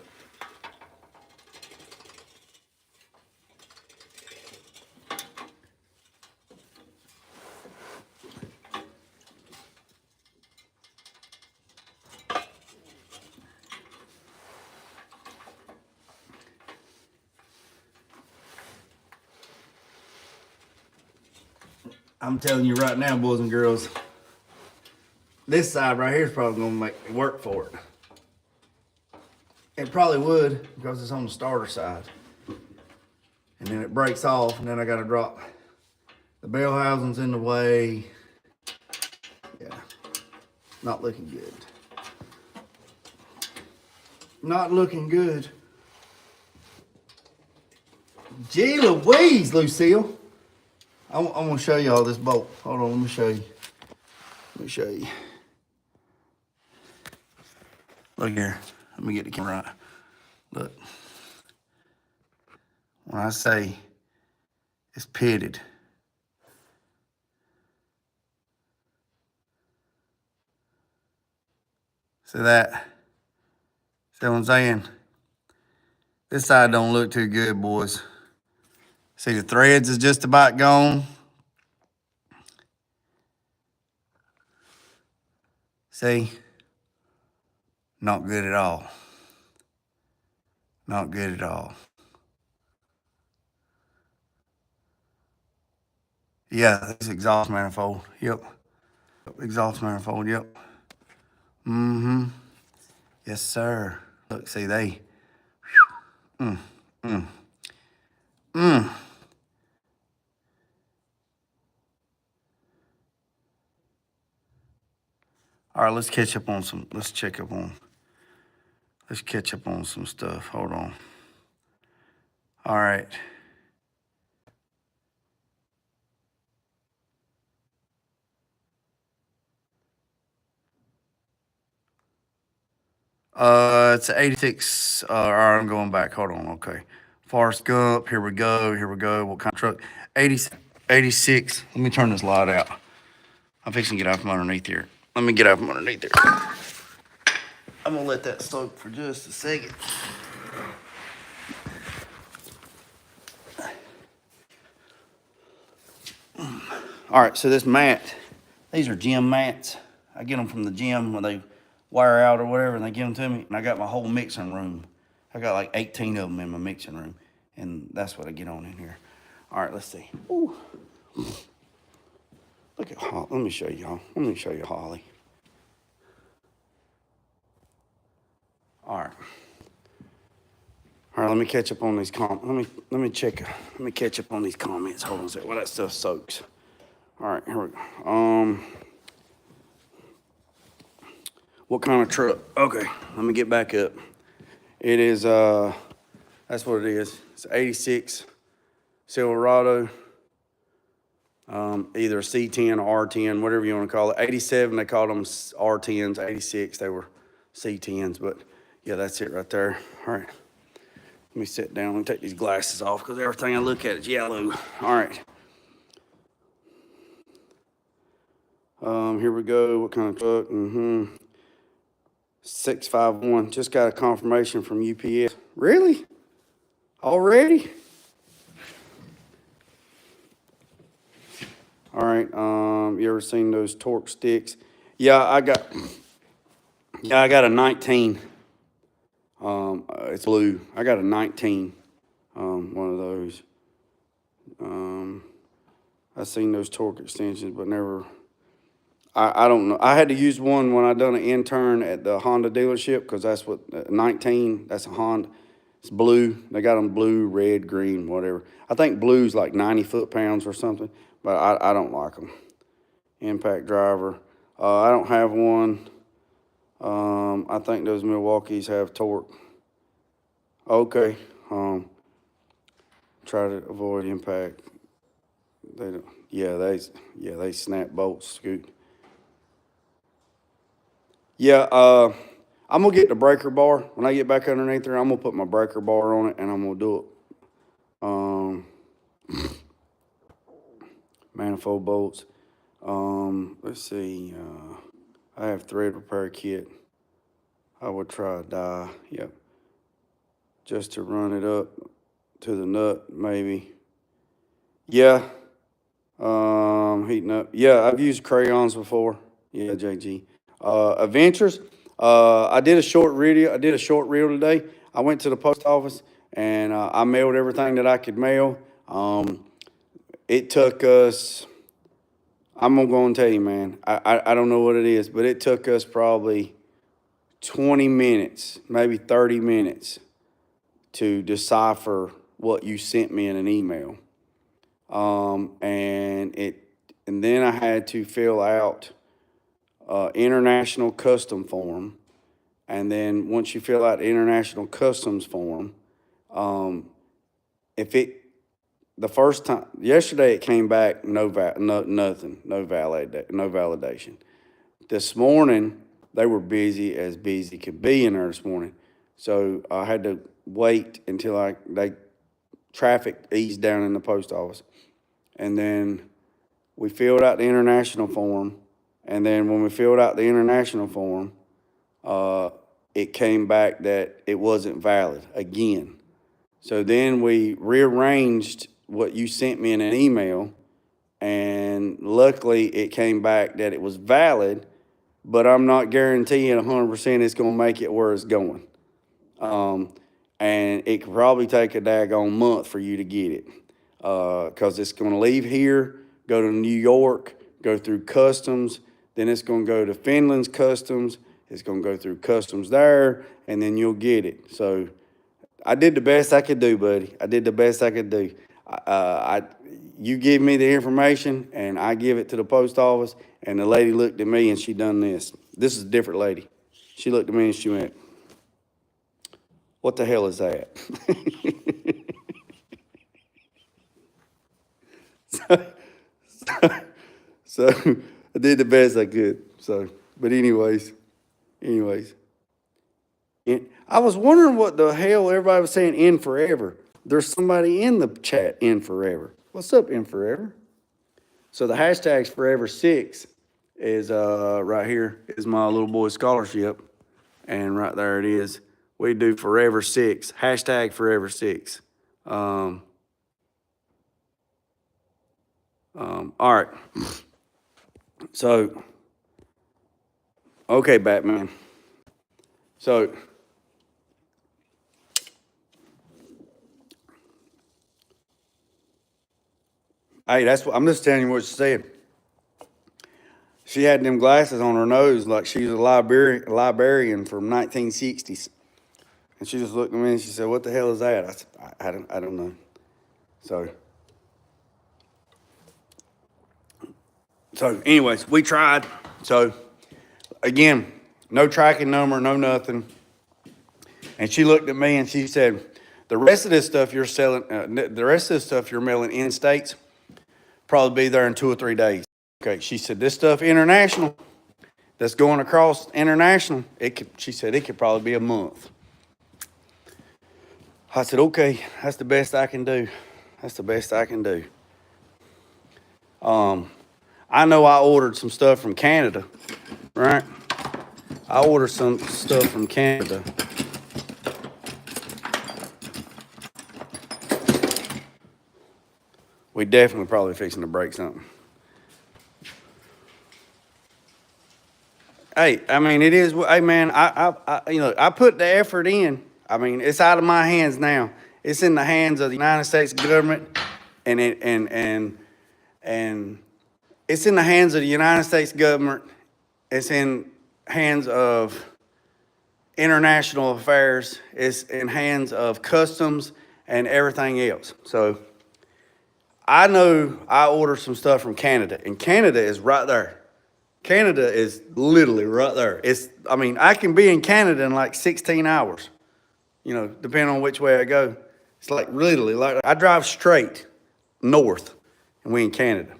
[SPEAKER 1] I'm telling you right now, boys and girls, this side right here is probably gonna make me work for it. It probably would because it's on the starter side. And then it breaks off, and then I gotta drop the bell housings in the way. Yeah, not looking good. Not looking good. Gee Louise, Lucille. I'm gonna show y'all this bolt. Hold on, let me show you. Let me show you. Look here. Let me get the camera right. Look. When I say it's pitted, see that? See what I'm saying? This side don't look too good, boys. See, the threads is just about gone. See? Not good at all. Not good at all. Yeah, this exhaust manifold. Yep. Exhaust manifold, yep. Mm-hmm. Yes, sir. Look, see, they. All right, let's catch up on some stuff. Hold on. All right. It's 86. All right, I'm going back. Hold on. Okay. Forrest Gump. Here we go. What kind of truck? 86. Let me turn this light out. I'm fixing to get out from underneath here. Let me get out from underneath there. I'm going to let that soak for just a second. All right, so this mat, these are gym mats. I get them from the gym when they wire out or whatever, and they give them to me. And I got my whole mixing room. I got like 18 of them in my mixing room, and that's what I get on in here. All right, let's see. Ooh. Look at Holly. Let me show y'all. Let me show you Holly. All right. All right, let me catch up on these comments. Let me catch up on these comments. Hold on a second. Well, that stuff soaks. All right, here we go. What kind of truck? Okay, let me get back up. It is, that's what it is. It's 86 Silverado, either C10 or R10, whatever you want to call it. 87, they called them R10s. 86, they were C10s, but yeah, that's it right there. All right, let me sit down and take these glasses off because everything I look at is yellow. All right.
[SPEAKER 2] Here we go. What kind of truck? 651. Just got a confirmation from UPS. Really? Already? All right. You ever seen those torque sticks? Yeah, I got a 19. It's blue. I got a 19. One of those. I've seen those torque extensions, but never. I don't know. I had to use one when I done an intern at the Honda dealership because that's what 19. That's a Honda. It's blue. They got them blue, red, green, whatever. I think blue's like 90 foot-pounds or something, but I don't like them. Impact driver. I don't have one. I think those Milwaukees have torque. Okay. Try to avoid impact. They don't. Yeah, they snap bolts, Scoot. Yeah, I'm gonna get the breaker bar. When I get back underneath there, I'm gonna put my breaker bar on it and I'm gonna do it. Manifold bolts. Let's see. I have thread repair kit. I would try a die. Yep. Just to run it up to the nut, maybe. Yeah. Heating up. Yeah, I've used crayons before. Yeah, JG. Adventures. I did a short reel today. I went to the post office and I mailed everything that I could mail. It took us, I'm gonna go and tell you, man, I don't know what it is, but it took us probably 20 minutes, maybe 30 minutes to decipher what you sent me in an email. And then I had to fill out international custom form. And then once you fill out the international customs form, the first time, yesterday it came back, nothing, no validation. This morning, they were busy as busy could be in there this morning. So I had to wait until traffic eased down in the post office. And then we filled out the international form. And then when we filled out the international form, it came back that it wasn't valid again. So then we rearranged what you sent me in an email, and luckily it came back that it was valid, but I'm not guaranteeing 100% it's going to make it where it's going. And it could probably take a daggone month for you to get it, because it's going to leave here, go to New York, go through customs, then it's going to go to Finland's customs, it's going to go through customs there, and then you'll get it. So I did the best I could do, buddy. I did the best I could do. You give me the information, and I give it to the post office, and the lady looked at me, and she done this. This is a different lady. She looked at me, and she went, "What the hell is that?" So I did the best I could. So, but anyways. I was wondering what the hell everybody was saying in forever. There's somebody in the chat in forever. What's up, in forever? So the hashtag's forever6 is right here is my little boy's scholarship. And right there it is. We do forever6, hashtag forever6. All right. So, okay, Batman. So, hey, that's what I'm just telling you what she said. She had them glasses on her nose like she was a librarian from 1960s. And she just looked at me and she said, "What the hell is that?" I said, I don't know. So anyways, we tried. So again, no tracking number, no nothing. And she looked at me and she said, "The rest of this stuff you're selling, the rest of this stuff you're mailing in states, probably be there in 2 or 3 days." Okay, she said, "This stuff international, that's going across international, she said it could probably be a month." I said, "Okay, that's the best I can do. That's the best I can do." I know I ordered some stuff from Canada, right? I ordered some stuff from Canada. We definitely probably fixing to break something. Hey, I mean, it is. Hey, man, I put the effort in. I mean, it's out of my hands now. It's in the hands of the United States government, and it's in the hands of the United States government. It's in hands of international affairs. It's in hands of customs and everything else. So I know I ordered some stuff from Canada, and Canada is right there. Canada is literally right there. I can be in Canada in like 16 hours, depending on which way I go. It's like literally, like I drive straight north and we in Canada.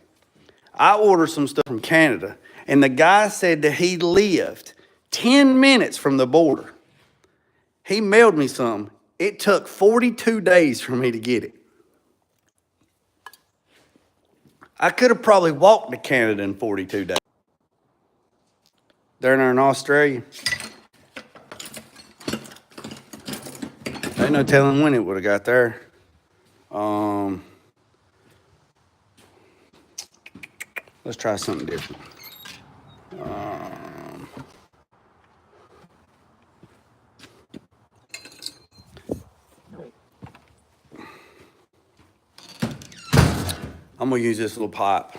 [SPEAKER 2] I ordered some stuff from Canada, and the guy said that he lived 10 minutes from the border. He mailed me something. It took 42 days for me to get it. I could have probably walked to Canada in 42 days. They're in Australia. Ain't no telling when it would have got there. Let's try something different. I'm gonna use this little pipe.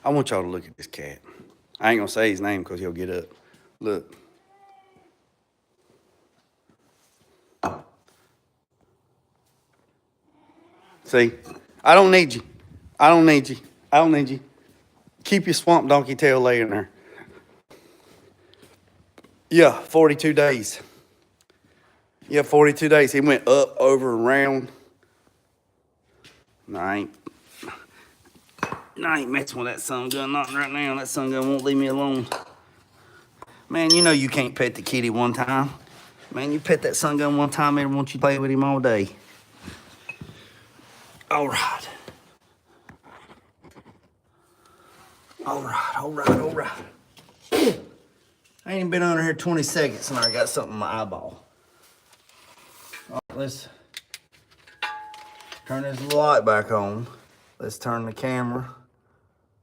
[SPEAKER 2] I want y'all to look at this cat. I ain't gonna say his name because he'll get up. Look. See, I don't need you. I don't need you. I don't need you. Keep your swamp donkey tail laying there. Yeah, 42 days. Yeah, 42 days. He went up, over, around. No, I ain't messing with that sun gun. Not right now. That sun gun won't leave me alone. Man, you know you can't pet the kitty one time. Man, you pet that sun gun one time, and won't you play with him all day? All right. All right, all right, all right. I ain't even been under here 20 seconds and I got something in my eyeball. All right, let's turn this light back on. Let's turn the camera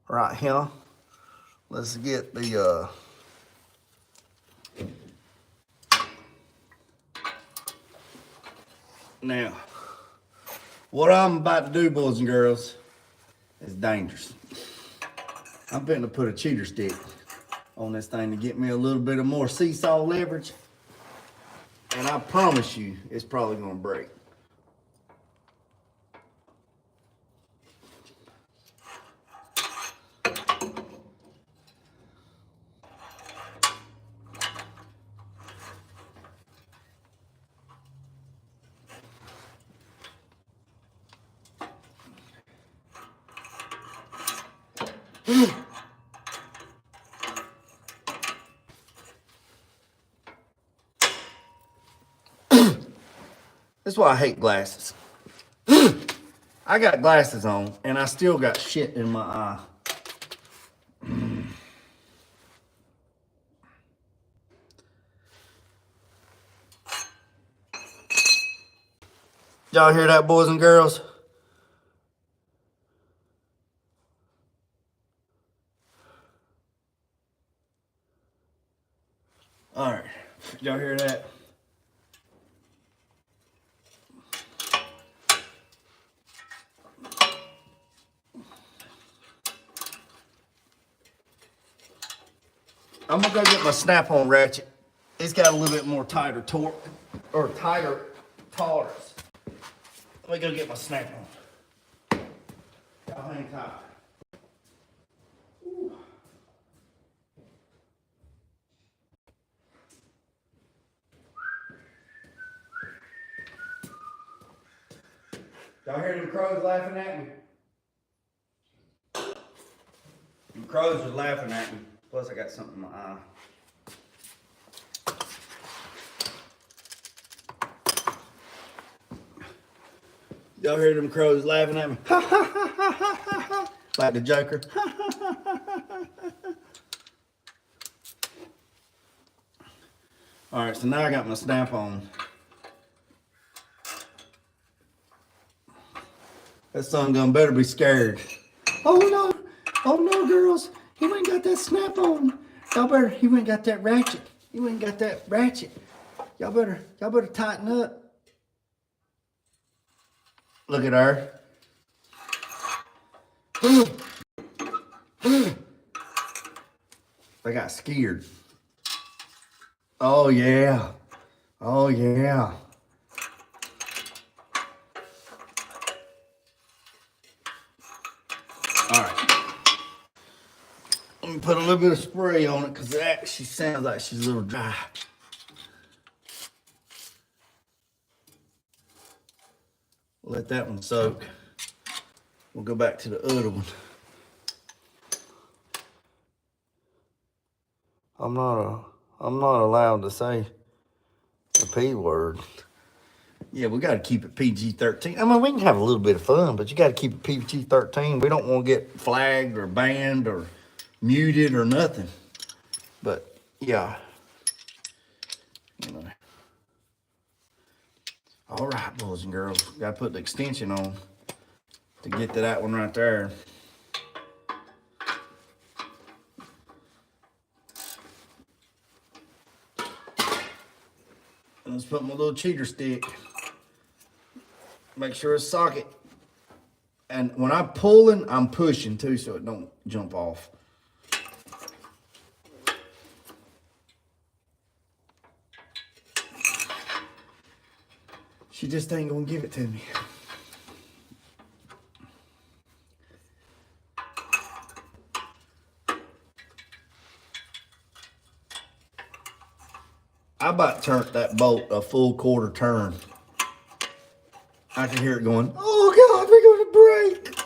[SPEAKER 2] right here. Let's get the, now, what I'm about to do, boys and girls, is dangerous. I'm going to put a cheater stick on this thing to get me a little bit of more seesaw leverage. And I promise you, it's probably going to break. That's why I hate glasses. I got glasses on and I still got shit in my eye. Y'all hear that, boys and girls? All right, y'all hear that? I'm gonna go get my snap-on ratchet. It's got a little bit more tighter torque, or tighter tolerance. Let me go get my snap-on. Y'all hang tight. Ooh. Y'all hear them crows laughing at me? Them crows are laughing at me. Plus I got something in my eye. Y'all hear them crows laughing at me? Like the Joker.
[SPEAKER 1] All right, so now I got my snap on. That son gun better be scared. Oh no, girls. He went and got that snap on. He went and got that ratchet. He went and got that ratchet. Y'all better tighten up. Look at her. They got scared. Oh yeah. Oh yeah. All right. Let me put a little bit of spray on it because it actually sounds like she's a little dry. Let that one soak. We'll go back to the other one. I'm not allowed to say the P word. Yeah, we got to keep it PG-13. I mean, we can have a little bit of fun, but you got to keep it PG-13. We don't want to get flagged or banned or muted or nothing. But yeah, you know. All right, boys and girls, got to put the extension on to get to that one right there. Let's put my little cheater stick. Make sure it's socket. And when I'm pulling, I'm pushing too, so it don't jump off. She just ain't gonna give it to me. I about turned that bolt a full quarter turn. I can hear it going, oh God, we're gonna break.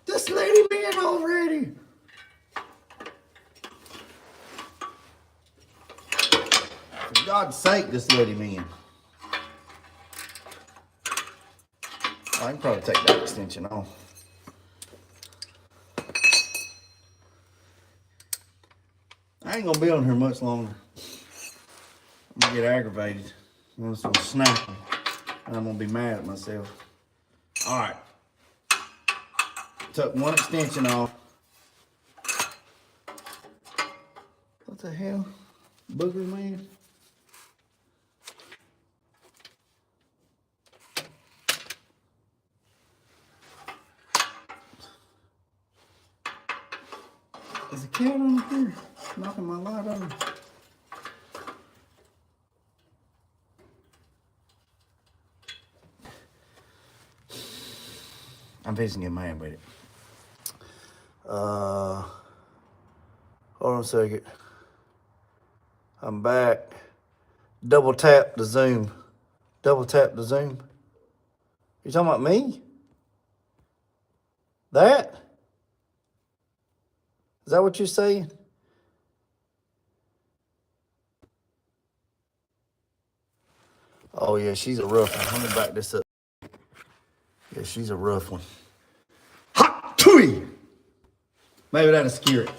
[SPEAKER 1] Just let him in already. For God's sake, just let him in. I can probably take that extension off. I ain't gonna be on here much longer. I'm gonna get aggravated. I'm just gonna snap. And I'm gonna be mad at myself. All right. Took one extension off. What the hell? Booger man? Is a cat on here knocking my light over? I'm fixing to get mad with it. Hold on a second. I'm back. Double tap the zoom. Double tap the zoom. You talking about me? That? Is that what you're saying? Oh yeah, she's a rough one. Let me back this up. Yeah, she's a rough one. Hot tui! Maybe that'll scare it.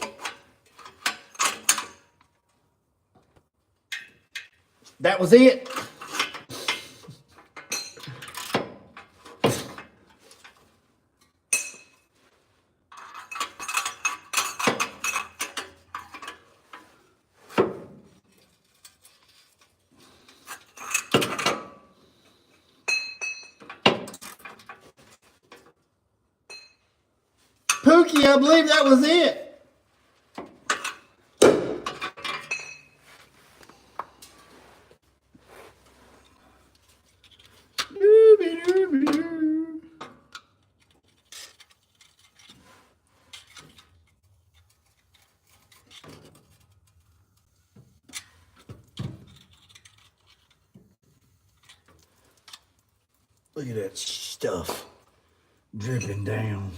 [SPEAKER 1] That was it. Pookie, I believe that was it. Look at that stuff dripping down.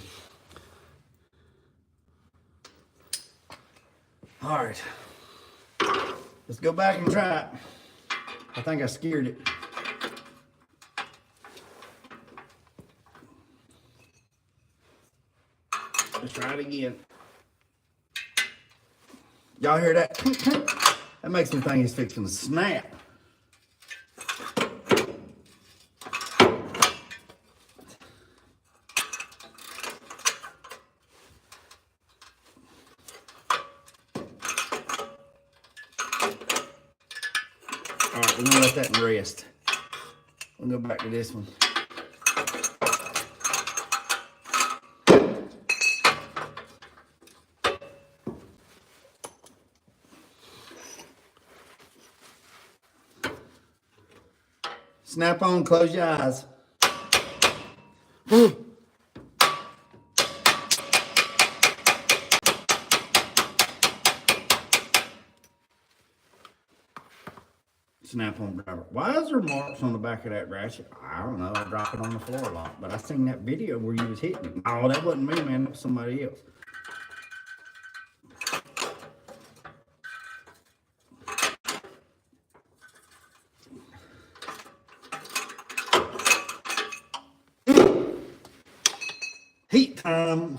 [SPEAKER 1] All right, let's go back and try it. I think I scared it. Let's try it again. Y'all hear that? That makes me think he's fixing to snap. All right, we're gonna let that rest. We'll go back to this one. Snap on, close your eyes. Snap on driver. Why is there marks on the back of that ratchet? I don't know. I drop it on the floor a lot. But I seen that video where you was hitting it. Oh, that wasn't me, man. That was somebody else. Heat time.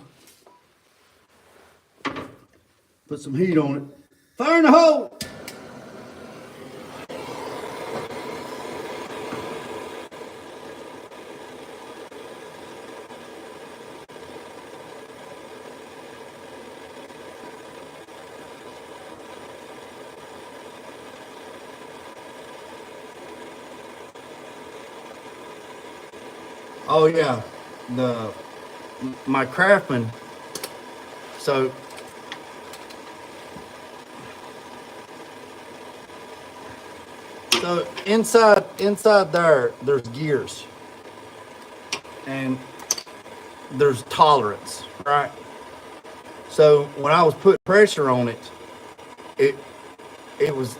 [SPEAKER 1] Put some heat on it. Fire in the hole. Oh yeah, my Craftsman. So inside there's gears and there's tolerance, right? So when I was putting pressure on it, it was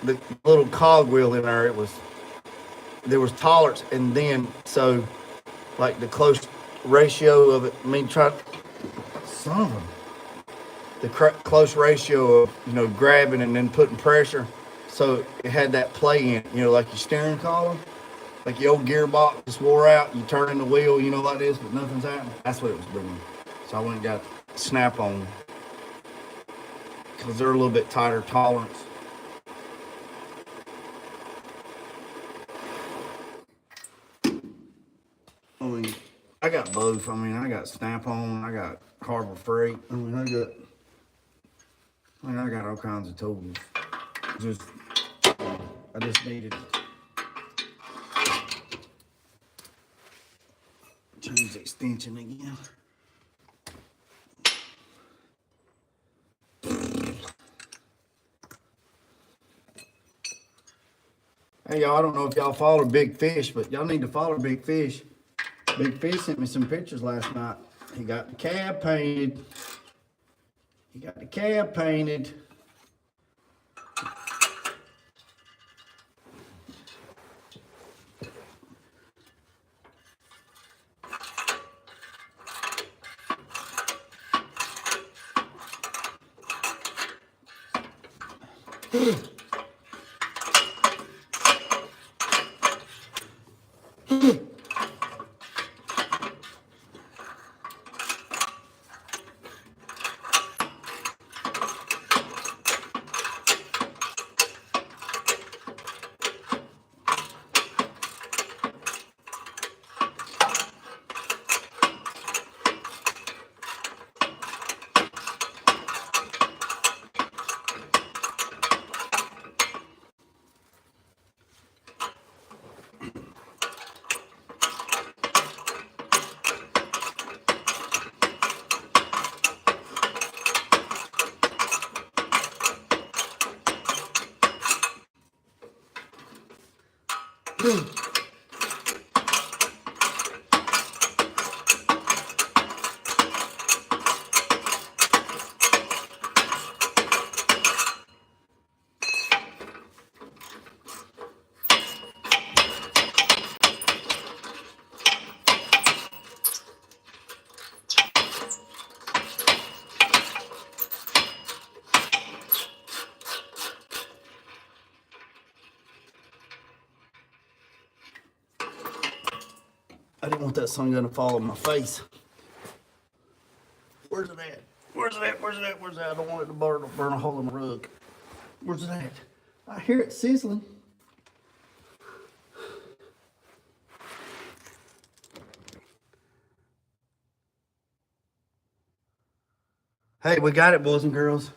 [SPEAKER 1] the little cogwheel in there. There was tolerance, and then so like the close ratio of it. I mean, the close ratio of grabbing and then putting pressure. So it had that play in it, like your steering column, like your old gearbox just wore out. You turn in the wheel, like this, but nothing's happening. That's what it was doing. So I went and got snap on because they're a little bit tighter tolerance. I mean, I got both. I mean, I got Snap-on, I got Harbor Freight. I got all kinds of tools. I just needed to change the extension again. Hey y'all, I don't know if y'all follow Big Fish, but y'all need to follow Big Fish. Big Fish sent me some pictures last night. He got the cab painted. I didn't want that sun gun to fall on my face. Where's it at? I don't want it to burn a hole in the rug. Where's it at? I hear it sizzling. Hey, we got it, boys and girls.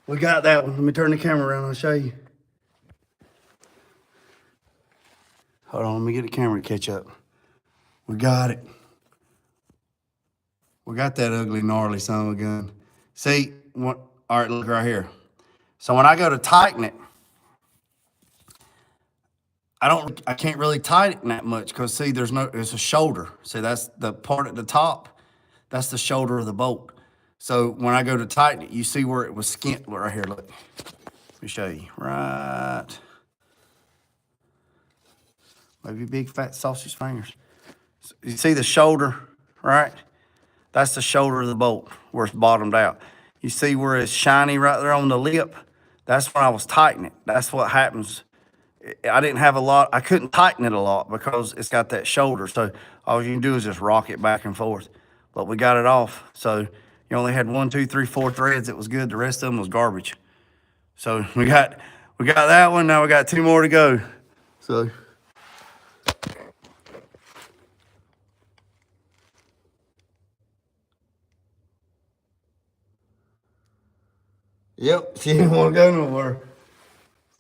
[SPEAKER 1] We got that one. Let me turn the camera around. I'll show you. Hold on, let me get the camera to catch up. We got it. We got that ugly, gnarly son of a gun. See, what? All right, look right here. So when I go to tighten it, I can't really tighten that much because see, it's a shoulder. See, that's the part at the top. That's the shoulder of the bolt. So when I go to tighten it, you see where it was skint right here. Look, let me show you. Right. Maybe big fat sausage fingers. So you see the shoulder, right? That's the shoulder of the bolt where it's bottomed out. You see where it's shiny right there on the lip? That's when I was tightening it. That's what happens. I didn't have a lot. I couldn't tighten it a lot because it's got that shoulder. So all you can do is just rock it back and forth. But we got it off. So you only had 1, 2, 3, 4 threads. It was good. The rest of them was garbage. So we got that one. Now we got 2 more to go. So. Yep, she didn't want to go nowhere.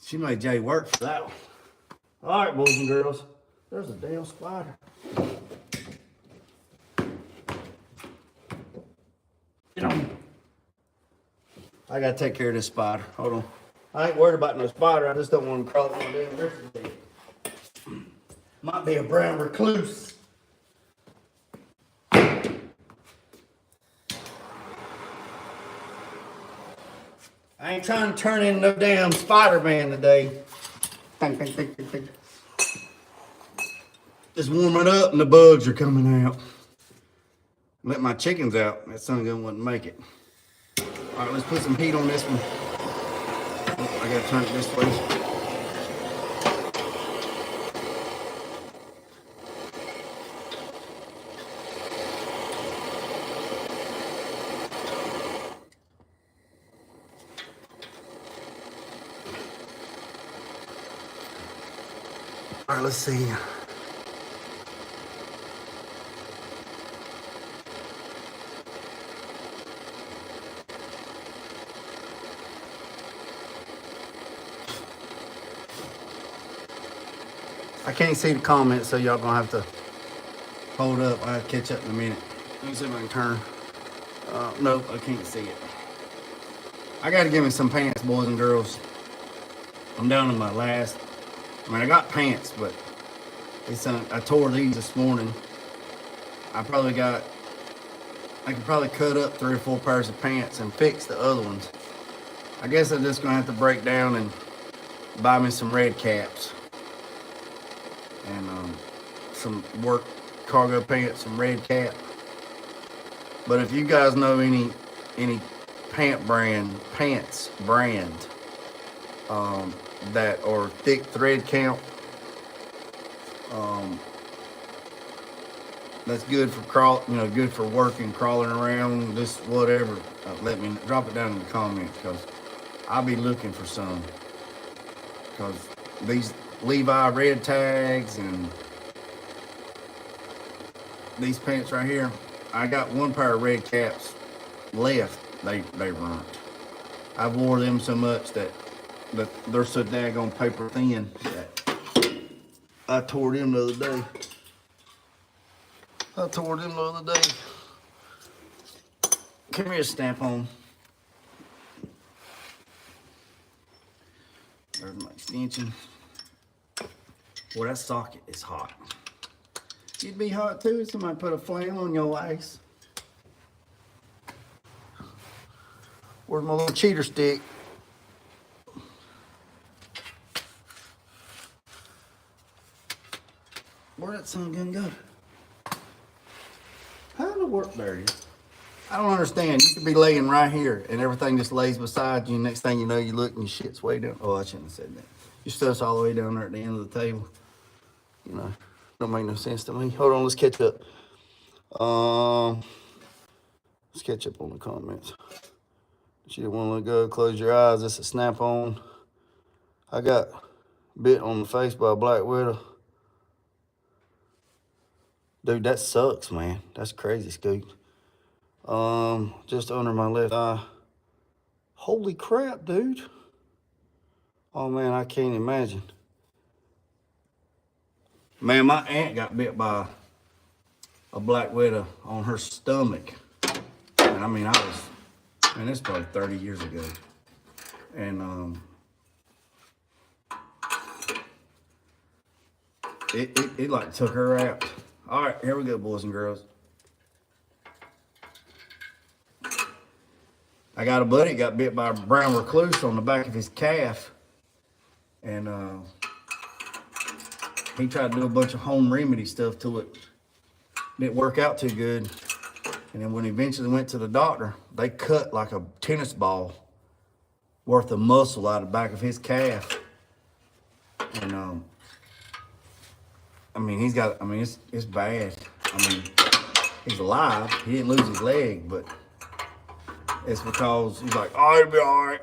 [SPEAKER 1] She made Jay work for that one. All right, boys and girls. There's a damn spider. Get on. I gotta take care of this spider. Hold on. I ain't worried about no spider. I just don't want him crawling on my damn dressing table. Might be a brown recluse. I ain't trying to turn into no damn Spider-Man today. Just warming up and the bugs are coming out. Let my chickens out. That son gun wouldn't make it. All right, let's put some heat on this one. Oh, I gotta turn it this way. All right, let's see. I can't see the comments, so y'all gonna have to hold up. I'll catch up in a minute. Let me see if I can turn. Nope, I can't see it. I gotta give me some pants, boys and girls. I'm down to my last. I mean, I got pants, but I tore these this morning. I could probably cut up 3 or 4 pairs of pants and fix the other ones. I guess I'm just gonna have to break down and buy me some red caps and some work cargo pants, some red cap. But if you guys know any pants brand that are thick thread count, that's good for good for working, crawling around, just whatever. Let me drop it down in the comments because I'll be looking for some. Because these Levi red tags and these pants right here, I got 1 pair of red caps left. They ruined. I've wore them so much that they're so daggone paper thin that I tore them the other day. Come here, Stamp On. There's my extension. Boy, that socket is hot. You'd be hot too if somebody put a flame on your ice. Where's my little cheater stick? Where'd that son gun go? How did it work there? I don't understand. You could be laying right here and everything just lays beside you. Next thing you know, you look and your shit's way down. Oh, I shouldn't have said that. Your stuff's all the way down there at the end of the table. You know, don't make no sense to me. Hold on, let's catch up. Let's catch up on the comments. She didn't want to let go. Close your eyes. It's a snap-on. I got bit on the face by a black widow. Dude, that sucks, man. That's crazy, Scoot. Just under my left eye. Holy crap, dude. Oh, man, I can't imagine. Man, my aunt got bit by a black widow on her stomach. And I mean, it's probably 30 years ago. And it like took her out. All right, here we go, boys and girls. I got a buddy got bit by a brown recluse on the back of his calf. And he tried to do a bunch of home remedy stuff to it. Didn't work out too good. And then when he eventually went to the doctor, they cut like a tennis ball worth of muscle out of the back of his calf. And I mean, it's bad. I mean, he's alive. He didn't lose his leg, but it's because he's like, oh, it'll be all right.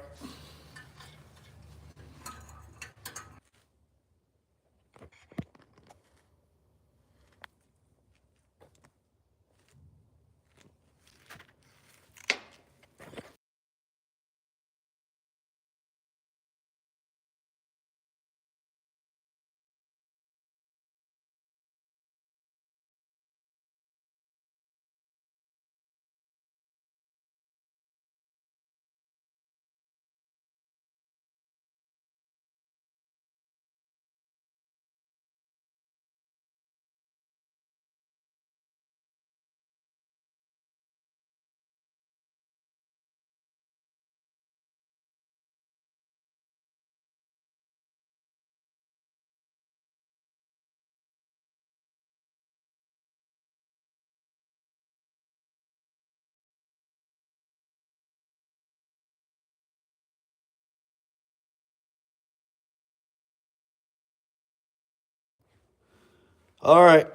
[SPEAKER 1] All right.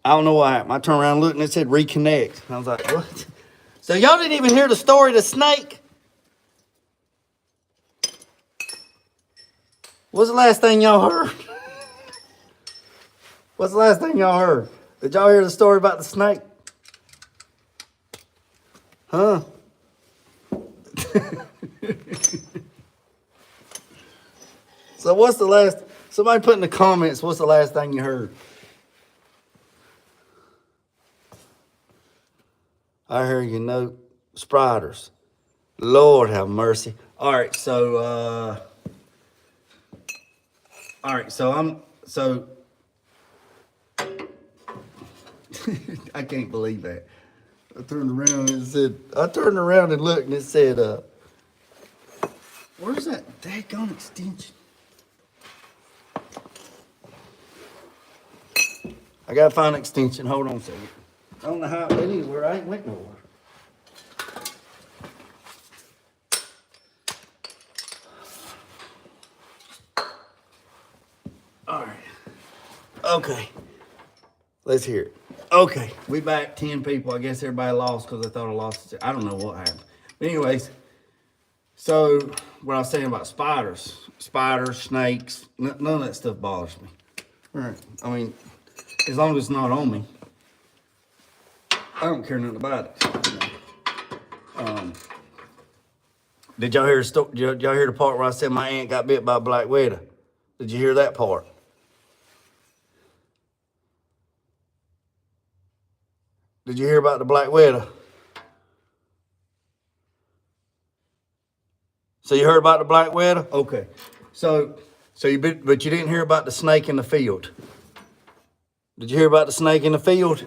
[SPEAKER 1] I don't know what happened. I turned around and looked and it said reconnect. And I was like, what? So y'all didn't even hear the story of the snake? What's the last thing y'all heard? What's the last thing y'all heard? Did y'all hear the story about the snake? Huh? So what's the last, somebody put in the comments, what's the last thing you heard? I heard you know spiders. Lord have mercy. All right, so I can't believe that. I turned around and looked and it said, where's that daggone extension? I gotta find an extension. Hold on a second. I don't know how it went anywhere. I ain't went nowhere. All right. Okay. Let's hear it. Okay. We back 10 people. I guess everybody lost because I thought I lost it. I don't know what happened. But anyways, so what I was saying about spiders, snakes, none of that stuff bothers me. All right. I mean, as long as it's not on me, I don't care nothing about it. Did y'all hear the part where I said my aunt got bit by a black widow? Did you hear that part? Did you hear about the black widow? So you heard about the black widow? Okay. But you didn't hear about the snake in the field. Did you hear about the snake in the field?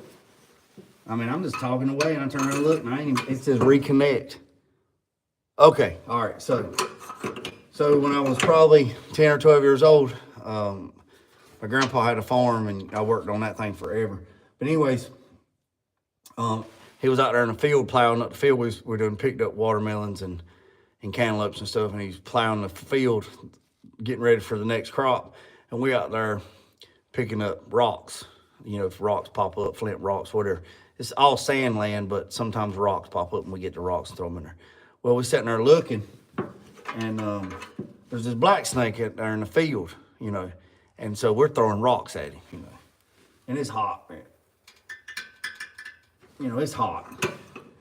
[SPEAKER 1] I mean, I'm just talking away and I turn around and look and it says reconnect. Okay, all right. So when I was probably 10 or 12 years old, my grandpa had a farm and I worked on that thing forever. But anyways, he was out there in the field plowing up the field. We were doing picked up watermelons and cantaloupes and stuff, and he's plowing the field, getting ready for the next crop. And we out there picking up rocks. You know, if rocks pop up, flint rocks, whatever. It's all sand land, but sometimes rocks pop up and we get the rocks and throw them in there. Well, we're sitting there looking, and there's this black snake out there in the field, you know, and so we're throwing rocks at him, you know, and it's hot, man. You know, it's hot.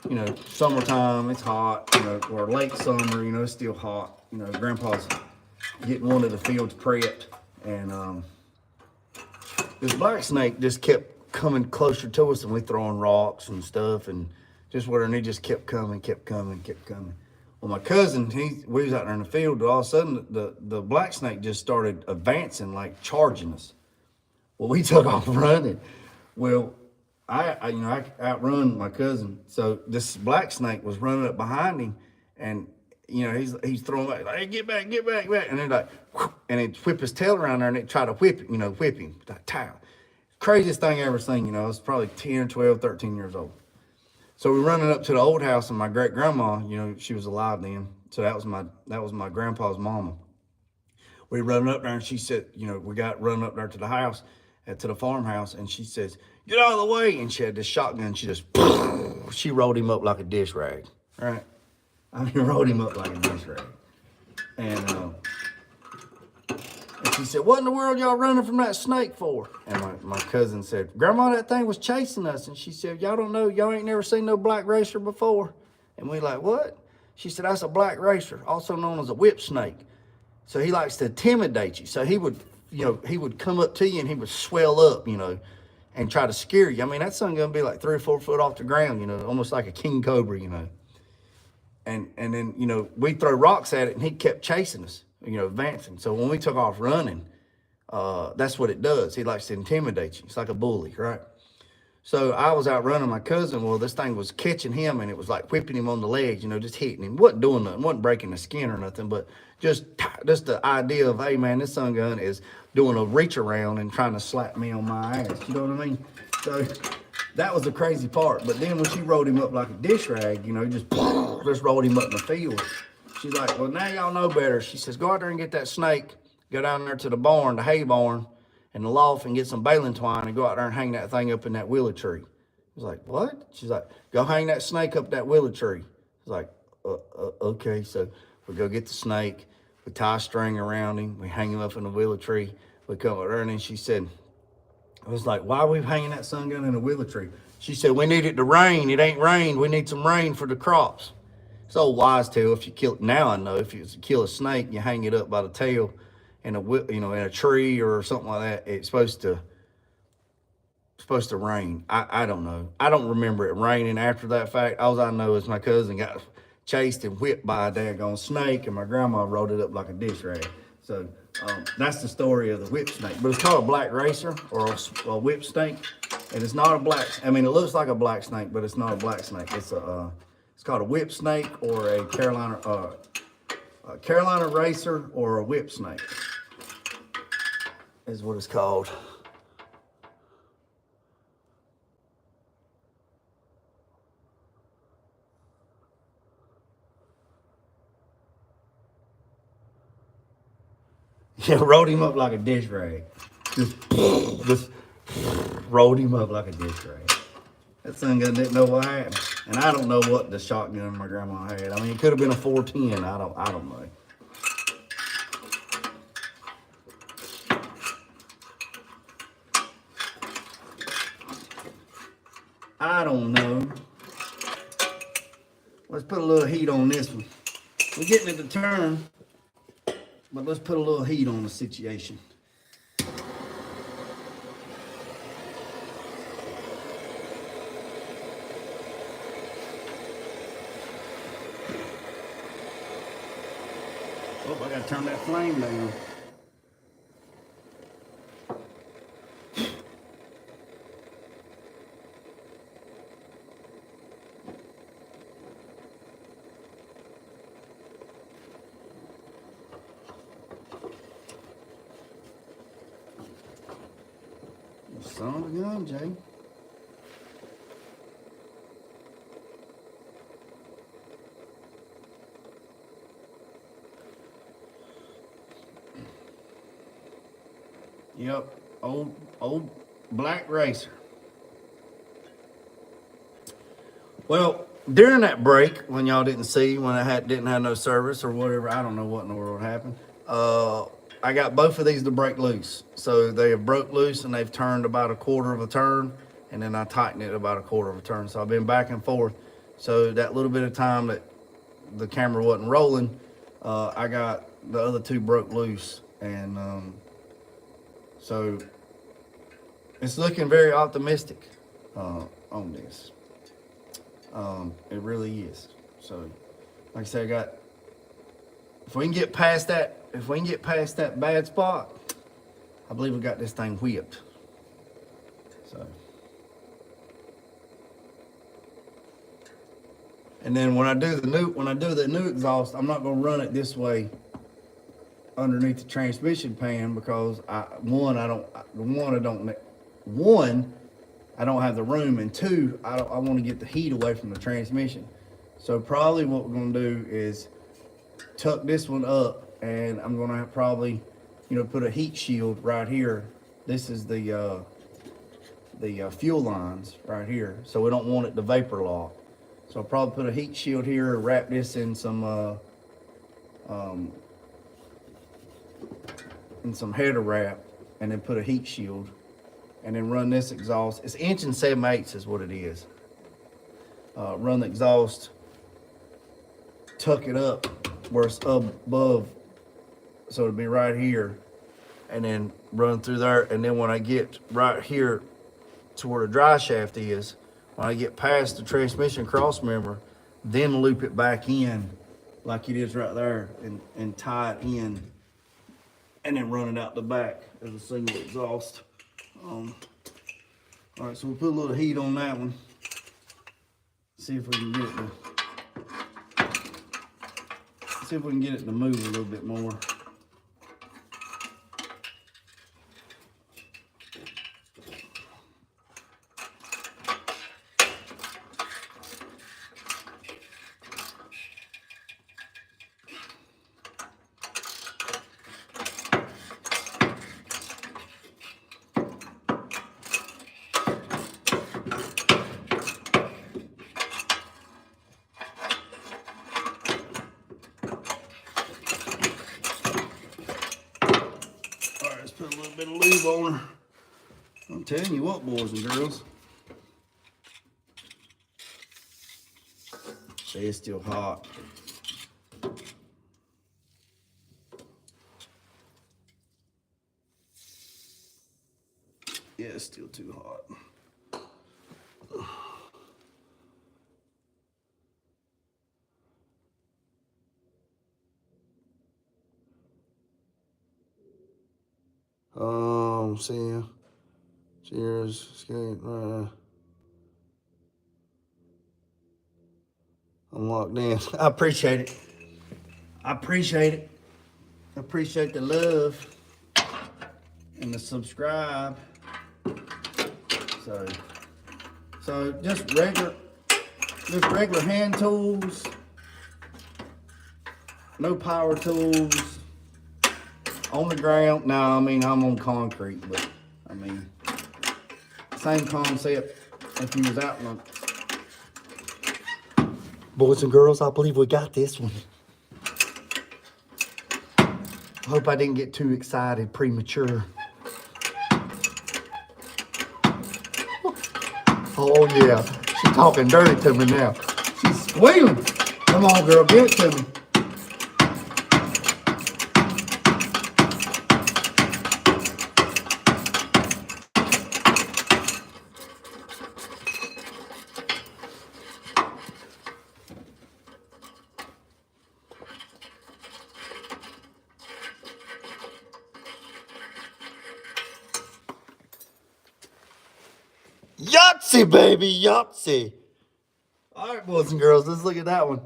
[SPEAKER 1] You know, summertime, it's hot, you know, or late summer, you know, it's still hot. You know, Grandpa's getting one of the fields prepped, and this black snake just kept coming closer to us, and we throwing rocks and stuff, and just where, and he just kept coming. Well, my cousin, we was out there in the field, all of a sudden the black snake just started advancing, like charging us. Well, we took off running. Well, I outrun my cousin. So this black snake was running up behind him, and you know, he's throwing back, like, hey, get back. And then like, whoop, and he'd whip his tail around there, and he'd try to whip him, like, towel. Craziest thing I ever seen, you know. I was probably 10, 12, 13 years old. So we're running up to the old house, and my great grandma, you know, she was alive then. So that was my grandpa's mama. We running up there, and she said, you know, we got running up there to the house, to the farmhouse, and she says, get out of the way. And she had this shotgun. She just, she rolled him up like a dish rag, right? I mean, rolled him up like a dish rag. And she said, what in the world y'all running from that snake for? And my cousin said, Grandma, that thing was chasing us. And she said, y'all don't know, y'all ain't never seen no black racer before. And we like, what? She said, that's a black racer, also known as a whip snake. So he likes to intimidate you. So he would, you know, he would come up to you and he would swell up, you know, and try to scare you. I mean, that son gonna be like 3 or 4 foot off the ground, you know, almost like a king cobra, you know. And then, you know, we throw rocks at it, and he kept chasing us, you know, advancing. So when we took off running, that's what it does. He likes to intimidate you. It's like a bully, right? So I was out running my cousin. Well, this thing was catching him, and it was like whipping him on the legs, you know, just hitting him. Wasn't doing nothing, wasn't breaking the skin or nothing, but just the idea of, hey, man, this son gun is doing a reach around and trying to slap me on my ass. You know what I mean? So that was the crazy part. But then when she rolled him up like a dish rag, you know, just rolled him up in the field. She's like, well, now y'all know better. She says, go out there and get that snake. Go down there to the barn, the hay barn, and the loft, and get some baling twine and go out there and hang that thing up in that willow tree. I was like, what? She's like, go hang that snake up that willow tree. I was like, okay. So we go get the snake. We tie a string around him. We hang him up in the willow tree. We come over there, and then she said, I was like, why are we hanging that sun gun in a willow tree? She said, we need it to rain. It ain't rained. We need some rain for the crops. It's old wise tale. If you kill, now I know, if you kill a snake, you hang it up by the tail in a, you know, in a tree or something like that. It's supposed to rain. I don't know. I don't remember it raining after that fact. All I know is my cousin got chased and whipped by a daggone snake, and my grandma rolled it up like a dish rag. So that's the story of the whip snake. But it's called a black racer or a whip snake, and it's not a black. I mean, it looks like a black snake, but it's not a black snake. It's called a whip snake or a Carolina racer or a whip snake is what it's called. Yeah, rolled him up like a dish rag. Just rolled him up like a dish rag. That son gun didn't know what happened. And I don't know what the shotgun my grandma had. I mean, it could have been a 410. I don't know. I don't know. Let's put a little heat on this one. We're getting it to turn, but let's put a little heat on the situation. Oh, I gotta turn that flame down. Son of a gun, Jay. Yep, old black racer. Well, during that break, when y'all didn't see, when I didn't have no service or whatever, I don't know what in the world happened. I got both of these to break loose. So they have broke loose and they've turned about a quarter of a turn, and then I tightened it about a quarter of a turn. So I've been back and forth. So that little bit of time that the camera wasn't rolling, I got the other two broke loose, and so it's looking very optimistic on this. It really is. So, like I said, if we can get past that bad spot, I believe we got this thing whipped. So, and then when I do the new exhaust, I'm not gonna run it this way underneath the transmission pan, because I don't have the room, and two, I want to get the heat away from the transmission. So probably what we're gonna do is tuck this one up, and I'm gonna probably, put a heat shield right here. This is the fuel lines right here, so we don't want it to vapor lock. So I'll probably put a heat shield here, wrap this in some header wrap, and then put a heat shield, and then run this exhaust. It's 1 7/8 is what it is. Run the exhaust, tuck it up where it's above, so it'll be right here, and then run through there. And then when I get right here to where the dry shaft is, when I get past the transmission cross member, then loop it back in like it is right there, and tie it in, and then run it out the back as a single exhaust. All right, so we'll put a little heat on that one. See if we can get it to move a little bit more. Put a little bit of lube on her. I'm telling you what, boys and girls. See, it's still hot. Yeah, it's still too hot. See ya. Cheers. Skate. I'm locked in. I appreciate it. I appreciate the love and the subscribe. So just regular hand tools. No power tools. On the ground. No, I mean, I'm on concrete, but I mean, same concept if you was out in the... Boys and girls, I believe we got this one. I hope I didn't get too excited premature. Oh yeah, she's talking dirty to me now. She's squealing. Come on, girl, give it to me. Yahtzee, baby, Yahtzee. All right, boys and girls, let's look at that one.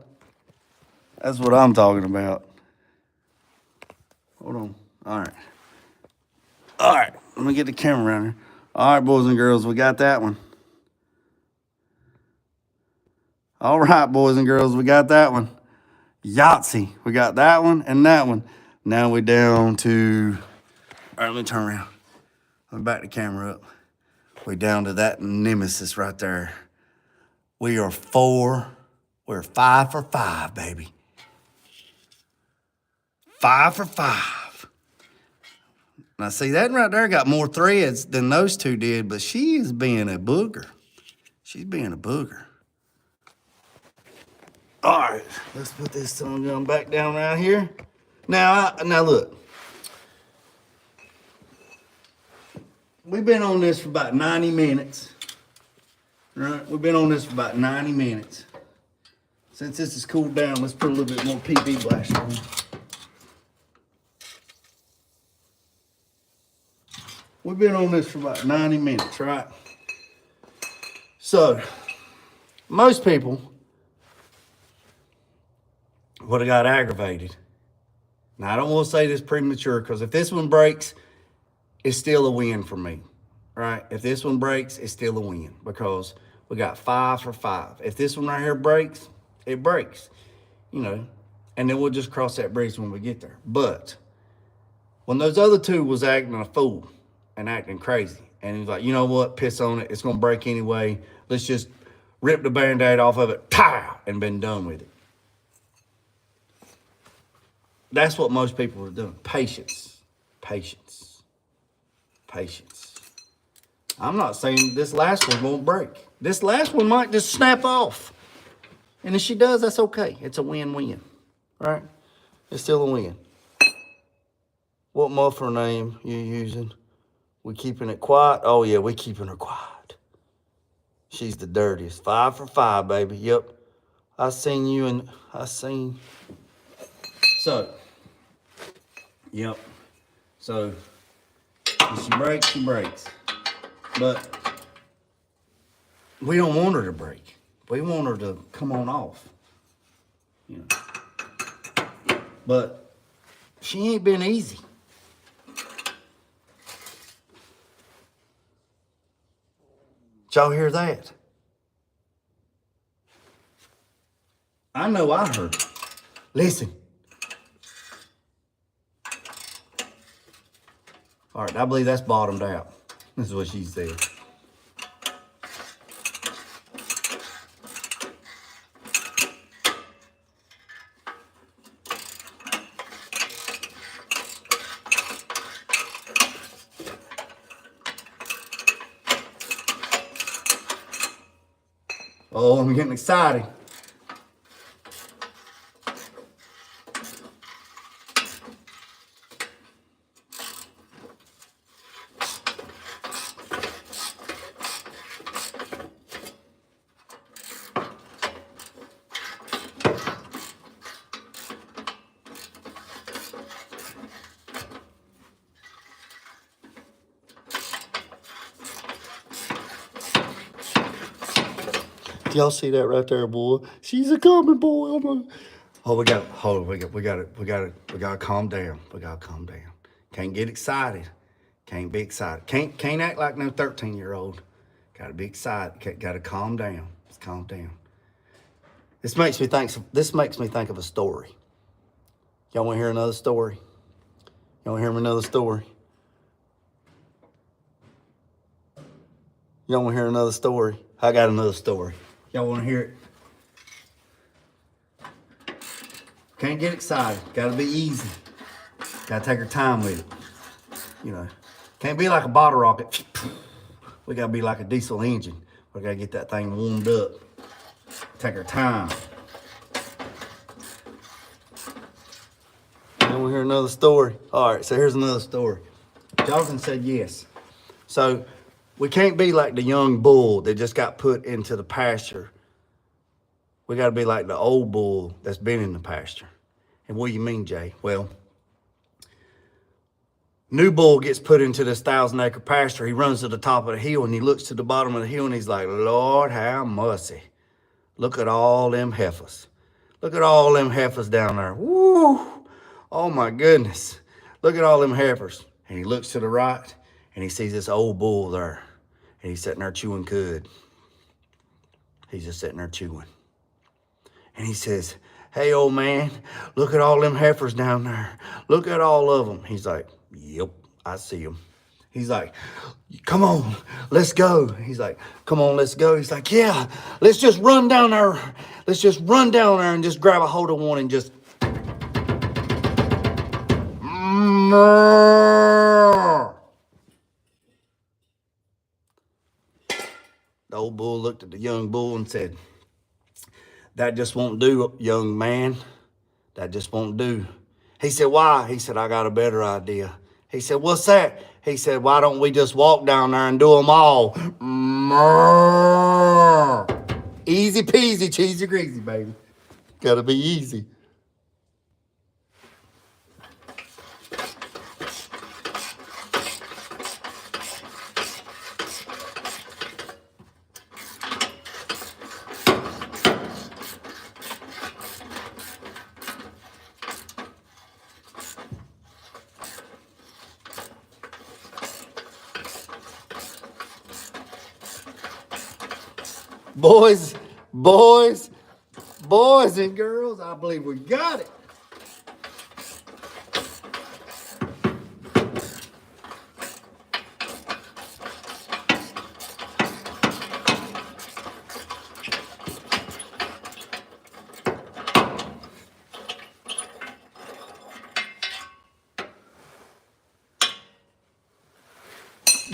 [SPEAKER 1] That's what I'm talking about. Hold on. All right, let me get the camera around here. All right, boys and girls, we got that one. All right, boys and girls, we got that one. Yahtzee. We got that one and that one. Now we down to... All right, let me turn around. Let me back the camera up. We down to that nemesis right there. We are 4 We're 5 for 5, baby. 5 for 5. Now, see, that right there got more threads than those two did, but she is being a booger. She's being a booger. All right, let's put this sun gun back down around here. Now look. We've been on this for about 90 minutes. Right? We've been on this for about 90 minutes. Since this is cooled down, let's put a little bit more PB Blaster on. We've been on this for about 90 minutes, right? So, most people would have got aggravated. Now, I don't want to say this premature, because if this one breaks, it's still a win for me, right? If this one breaks, it's still a win, because we got 5 for 5. If this one right here breaks, it breaks, you know, and then we'll just cross that bridge when we get there. But when those other two was acting a fool and acting crazy, and he's like, you know what, piss on it, it's gonna break anyway, let's just rip the Band-Aid off of it, pow, and been done with it. That's what most people are doing. Patience, patience, patience. I'm not saying this last one won't break. This last one might just snap off. And if she does, that's okay. It's a win-win, right? It's still a win. What muffler name you using? We keeping it quiet? Oh, yeah, we keeping her quiet. She's the dirtiest. 5 for 5, baby. Yep. I seen you and I seen. So, yep. So, if she breaks, she breaks. But we don't want her to break. We want her to come on off. You know. But she ain't been easy. Did y'all hear that? I know I heard it. Listen. All right, I believe that's bottomed out. This is what she said. Oh, I'm getting excited. Y'all see that right there, boy? She's a coming, boy. We gotta calm down. We gotta calm down. Can't get excited. Can't be excited. Can't act like no 13-year-old. Gotta be excited. Gotta calm down. Just calm down. This makes me think of a story. Y'all wanna hear another story? Y'all wanna hear me another story? Y'all wanna hear another story? I got another story. Y'all want to hear it? Can't get excited. Got to be easy. Got to take our time with it. You know, can't be like a bottle rocket. We got to be like a diesel engine. We got to get that thing warmed up. Take our time. Y'all want to hear another story? All right, so here's another story. Jocelyn said yes. So we can't be like the young bull that just got put into the pasture. We got to be like the old bull that's been in the pasture. And what do you mean, Jay? Well, new bull gets put into this 1,000-acre pasture. He runs to the top of the hill and he looks to the bottom of the hill and he's like, Lord, how mussy. Look at all them heifers. Look at all them heifers down there. Woo! Oh my goodness. Look at all them heifers. And he looks to the right and he sees this old bull there. And he's sitting there chewing cud. He's just sitting there chewing. And he says, hey, old man, look at all them heifers down there. Look at all of them. He's like, yep, I see them. He's like, come on, let's go. He's like, come on, let's go. He's like, yeah, let's just run down there. Let's just run down there and just grab a hold of one and just. The old bull looked at the young bull and said, "That just won't do, young man. That just won't do." He said, "Why?" He said, "I got a better idea." He said, "What's that?" He said, "Why don't we just walk down there and do them all?" Easy peasy, cheesy greasy, baby. Gotta be easy. Boys, boys, boys and girls, I believe we got it.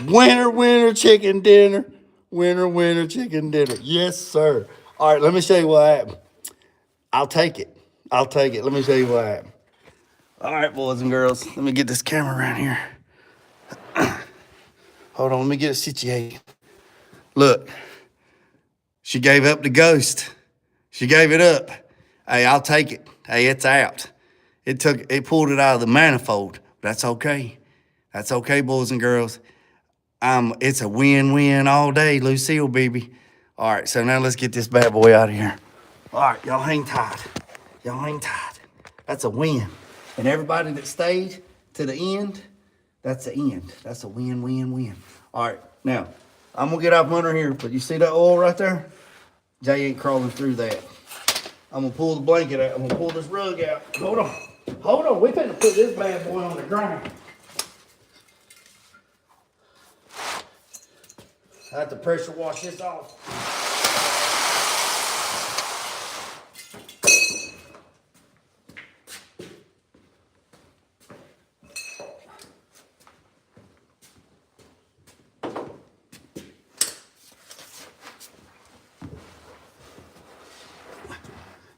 [SPEAKER 1] Winner, winner, chicken dinner. Winner, winner, chicken dinner. Yes, sir. All right, let me show you what happened. I'll take it. I'll take it. Let me show you what happened. All right, boys and girls, let me get this camera around here. Hold on, let me get it situated. Look, she gave up the ghost. She gave it up. Hey, I'll take it. Hey, it's out. It pulled it out of the manifold. That's okay. That's okay, boys and girls. It's a win-win all day, Lucille, baby. All right, so now let's get this bad boy out of here. All right, y'all hang tight. Y'all hang tight. That's a win. And everybody that stayed to the end, that's the end. That's a win, win, win. All right, now, I'm going to get out from under here, but you see that oil right there? Jay ain't crawling through that. I'm going to pull the blanket out. I'm going to pull this rug out. Hold on. Hold on. We finna put this bad boy on the ground. I have to pressure wash this off.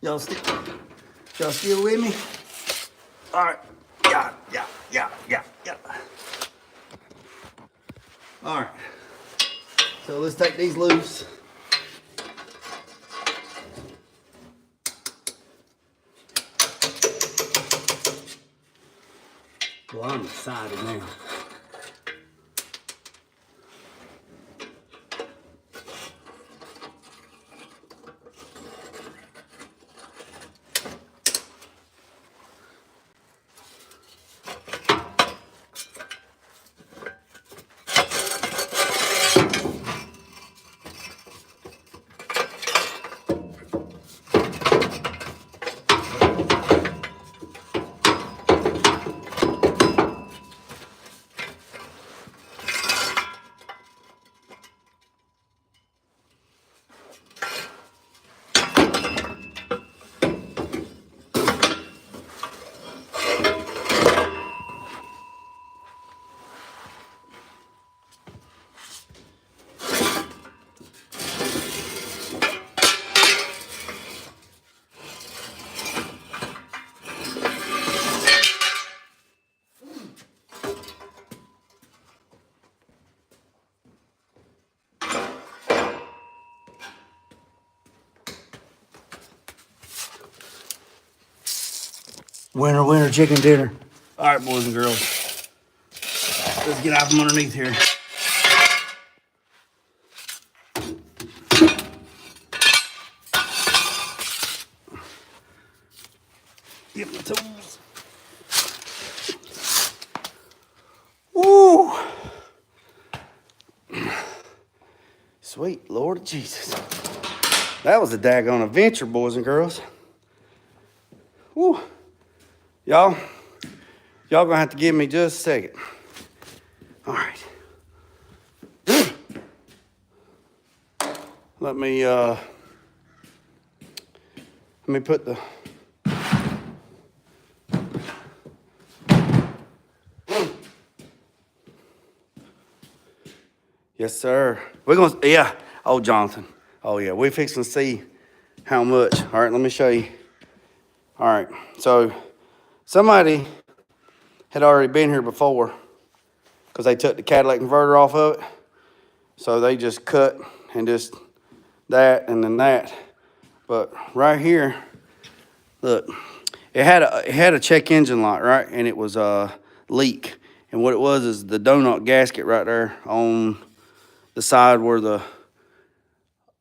[SPEAKER 1] Y'all still with me? All right. Yeah. All right. So let's take these loose. Well, I'm excited now. Winner, winner, chicken dinner. All right, boys and girls. Let's get out from underneath here. Get my tools. Woo! Sweet Lord Jesus. That was a daggone adventure, boys and girls. Woo! Y'all gonna have to give me just a second. All right. Let me
[SPEAKER 2] Let me put the. Yes, sir. We're gonna, yeah. Oh, Jonathan. Oh, yeah. We're fixing to see how much. All right, let me show you. All right. So somebody had already been here before because they took the catalytic converter off of it. So they just cut and just that and then that. But right here, look, it had a check engine light, right? And it was a leak. And what it was is the donut gasket right there on the side where the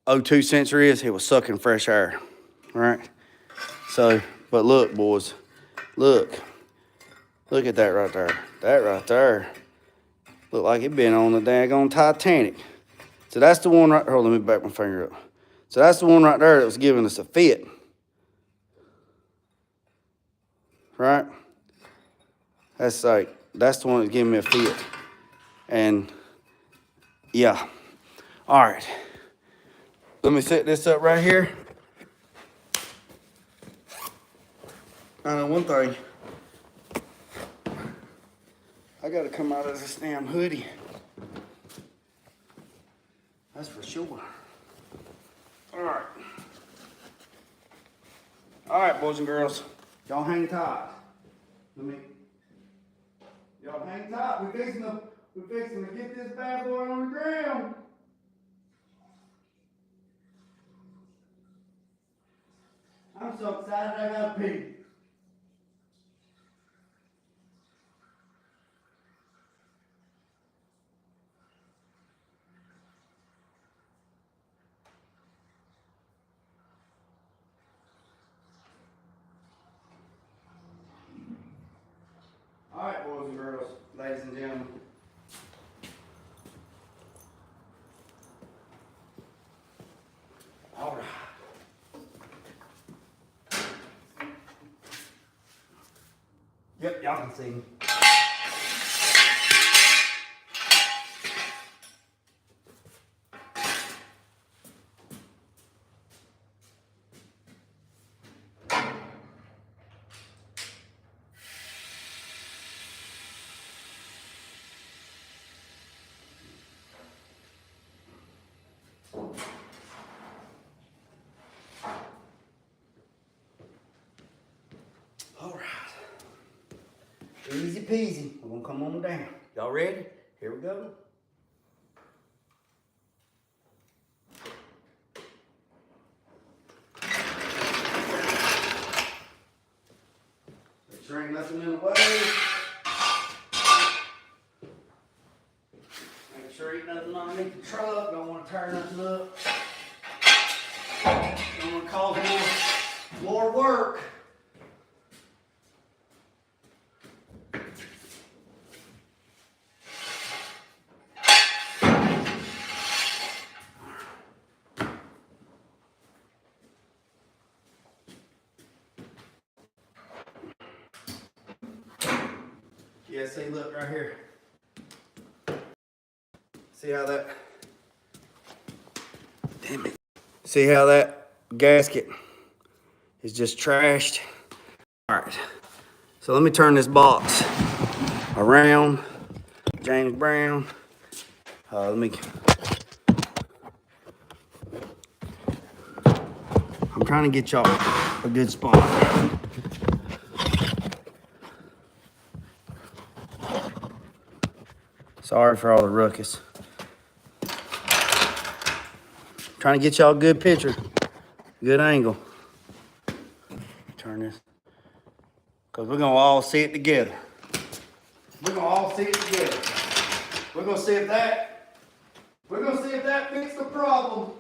[SPEAKER 2] O2 sensor is, it was sucking fresh air, right? So, but look, boys, look at that right there. That right there look like it been on the daggone Titanic. So that's the one right there. Hold on, let me back my finger up. So that's the one right there that was giving us a fit, right? That's the one that's giving me a fit. And yeah, all right. Let me set this up right here. I know one thing. I gotta come out of this damn hoodie. That's for sure. All right. All right, boys and girls. Y'all hang tight. Y'all hang tight. We're fixing to get this bad boy on the ground. I'm so excited I got a pee. All right, boys and girls, ladies and gentlemen. All right. Yep, y'all can see me. All right. Easy peasy. We're gonna come on down. Y'all ready? Here we go. Make sure ain't nothing in the way. Make sure ain't nothing underneath the truck. Don't want to tear nothing up. Don't want to cause more work. Yeah, see, look right here. See how that, damn it. See how that gasket is just trashed? All right, so let me turn this box around. James Brown. I'm trying to get y'all a good spot. Sorry for all the ruckus. Trying to get y'all a good picture, good angle. Turn this, because we're gonna all see it together. We're gonna all see it together. We're gonna see if that fixed the problem.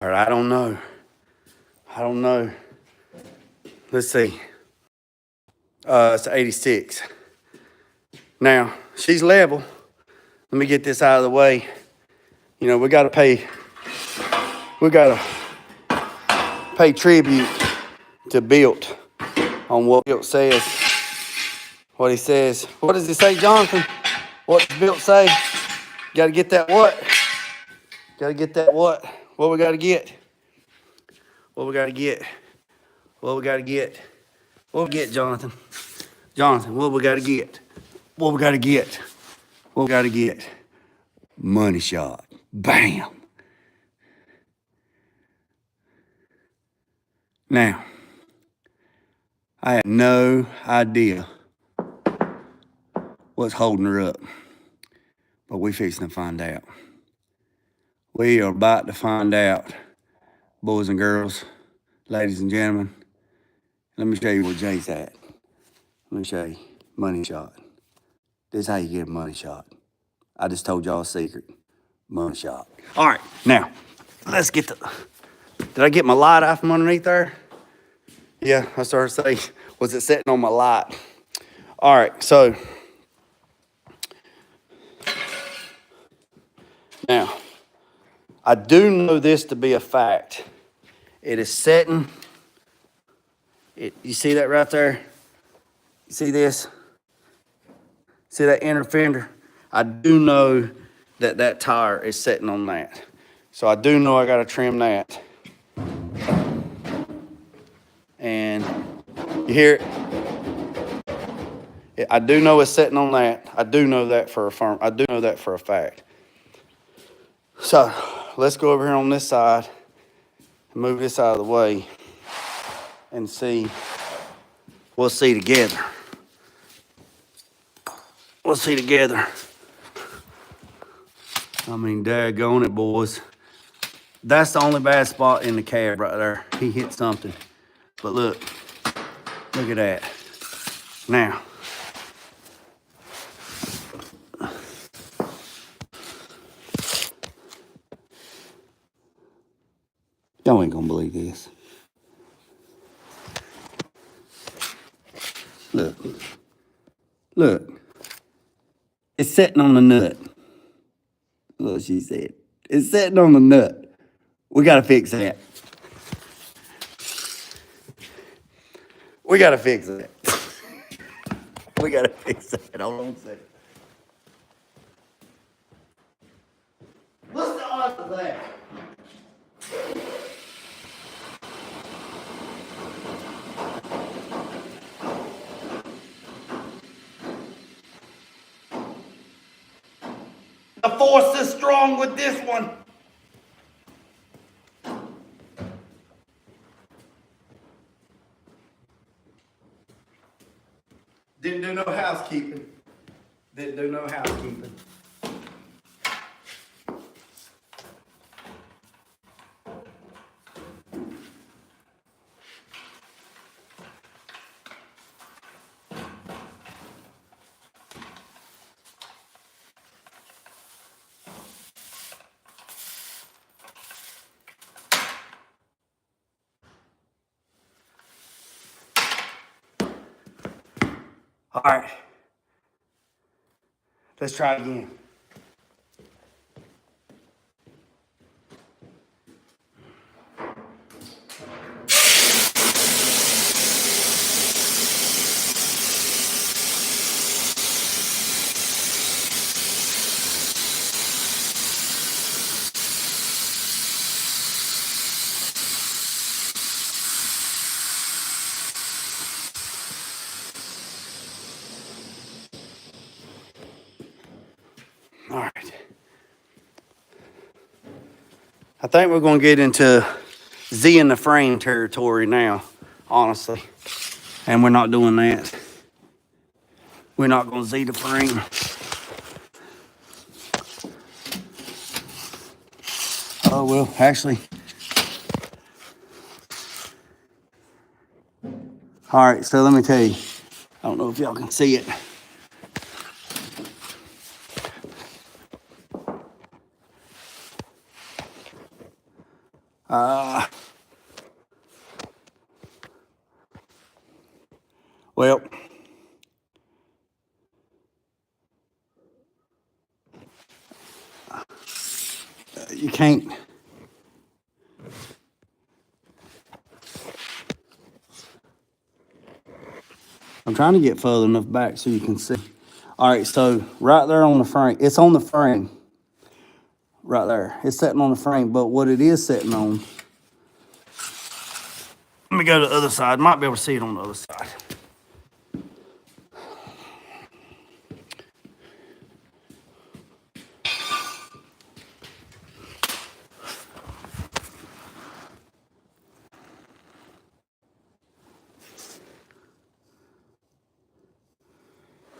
[SPEAKER 2] All right, I don't know. Let's see. It's 86. Now, she's level. Let me get this out of the way. You know, we got to pay tribute to Built on what Built says. What he says. What does he say, Jonathan? What does Built say? Got to get that what? Got to get that what? What we got to get? What we got to get? What we got to get? What we get, Jonathan? Jonathan, what we got to get? What we got to get? What we got to get? Money shot. Bam. Now, I had no idea what's holding her up, but we fixing to find out. We are about to find out, boys and girls, ladies and gentlemen. Let me show you where Jay's at. Let me show you. Money shot. This is how you get a money shot. I just told y'all a secret. Money shot. All right, now, let's get the... Did I get my light out from underneath there? Yeah, I started to say, was it sitting on my light? All right, so... Now, I do know this to be a fact. It is setting... You see that right there? You see this? See that inner fender? I do know that that tire is sitting on that. So I do know I gotta trim that. And you hear it? I do know it's sitting on that. I do know that for a fact. So let's go over here on this side and move this out of the way and see. We'll see together. We'll see together. I mean, daggone it, boys. That's the only bad spot in the cab right there. He hit something. But look at that. Now, y'all ain't gonna believe this. Look. It's sitting on the nut. Look, she said. It's sitting on the nut. We gotta fix that. We gotta fix that. We gotta fix that. Hold on a second. What's the odds of that? The force is strong with this one. Didn't do no housekeeping. Didn't do no housekeeping. All right. Let's try it again. All right. I think we're going to get into Z in the frame territory now, honestly. And we're not doing that. We're not going to Z the frame. Oh, well, actually. All right, so let me tell you. I don't know if y'all can see it. Well, can't. I'm trying to get further enough back so you can see. All right, so right there on the frame, it's on the frame. Right there, it's sitting on the frame, but what it is sitting on, let me go to the other side. Might be able to see it on the other side.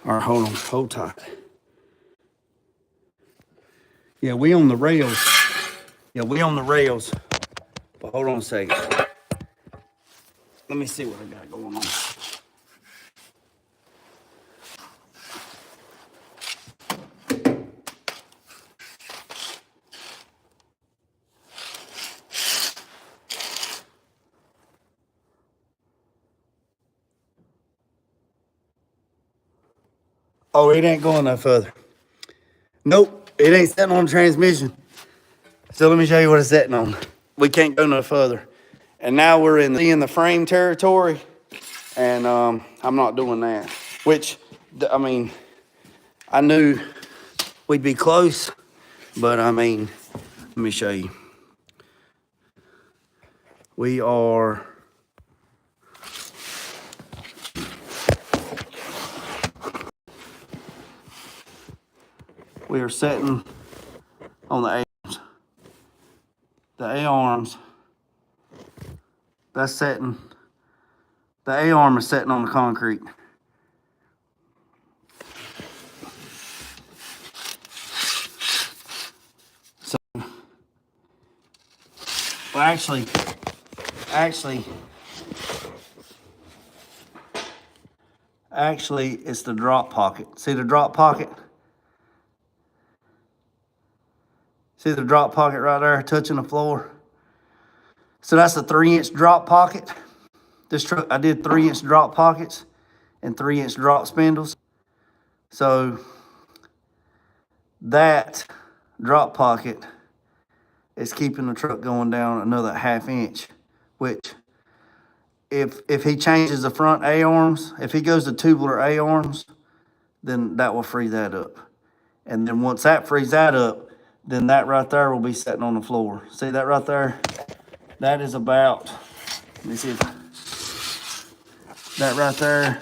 [SPEAKER 2] All right, hold tight. Yeah, we on the rails. Yeah, we on the rails. But hold on a second. Let me see what I got going on. Oh, it ain't going no further. Nope, it ain't sitting on the transmission. So let me show you what it's sitting on. We can't go no further. And now we're in the frame territory, and I'm not doing that. Which, I mean, I knew we'd be close, but I mean, let me show you. We are sitting on the A-arms. The A-arms, that's sitting, the A-arm is sitting on the concrete. So, well, actually, it's the drop pocket. See the drop pocket? See the drop pocket right there touching the floor? So that's a 3-inch drop pocket. This truck, I did 3-inch drop pockets and 3-inch drop spindles. So that drop pocket is keeping the truck going down another 1/2 inch, which if he changes the front A-arms, if he goes to tubular A-arms, then that will free that up. And then once that frees that up, then that right there will be sitting on the floor. See that right there? That is about, let me see if, that right there,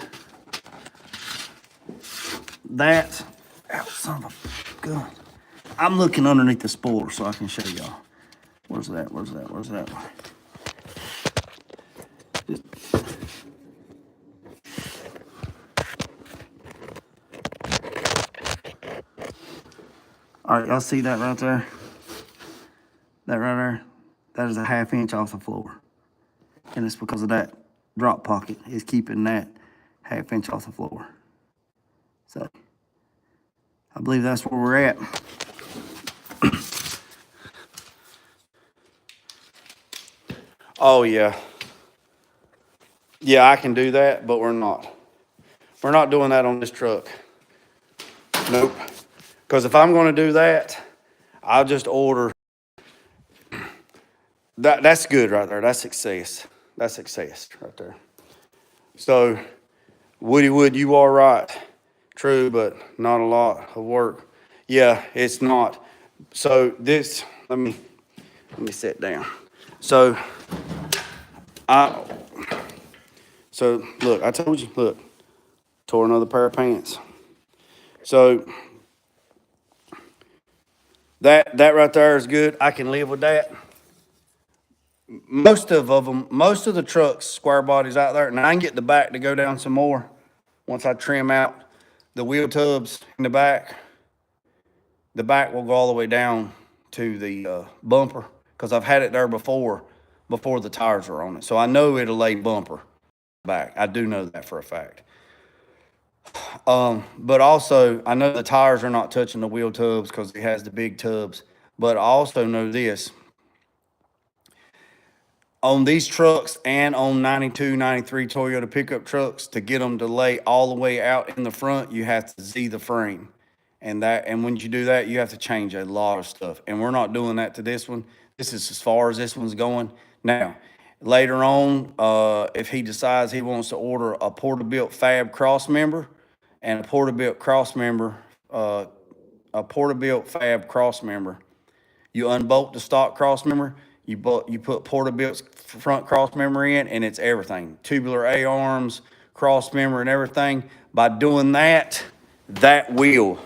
[SPEAKER 2] that, ow, son of a gun. I'm looking underneath the spoiler so I can show y'all. Where's that? All right, y'all see that right there? That right there? That is a 1/2 inch off the floor. And it's because of that drop pocket is keeping that 1/2 inch off the floor. So, I believe that's where we're at. Oh, yeah. Yeah, I can do that, but we're not. We're not doing that on this truck. Nope. Because if I'm going to do that, I'll just order. That's good right there. That's success. That's success right there. So, Woody Wood, you are right. True, but not a lot of work. Yeah, it's not. So this, let me sit down. So look, I told you, look, tore another pair of pants. So that right there is good. I can live with that. Most of the trucks, square bodies out there, and I can get the back to go down some more once I trim out the wheel tubs in the back. The back will go all the way down to the bumper because I've had it there before the tires are on it. So I know it'll lay bumper back. I do know that for a fact. But also, I know the tires are not touching the wheel tubs because it has the big tubs. But I also know this. On these trucks and on 92, 93 Toyota pickup trucks, to get them to lay all the way out in the front, you have to Z the frame. And when you do that, you have to change a lot of stuff. And we're not doing that to this one. This is as far as this one's going. Now, later on, if he decides he wants to order a Porterbuilt Fab cross member and a Porterbuilt cross member, a Porterbuilt Fab cross member, you unbolt the stock cross member, you put Porterbuilt's front cross member in, and it's everything. Tubular A-arms, cross member, and everything. By doing that, that wheel,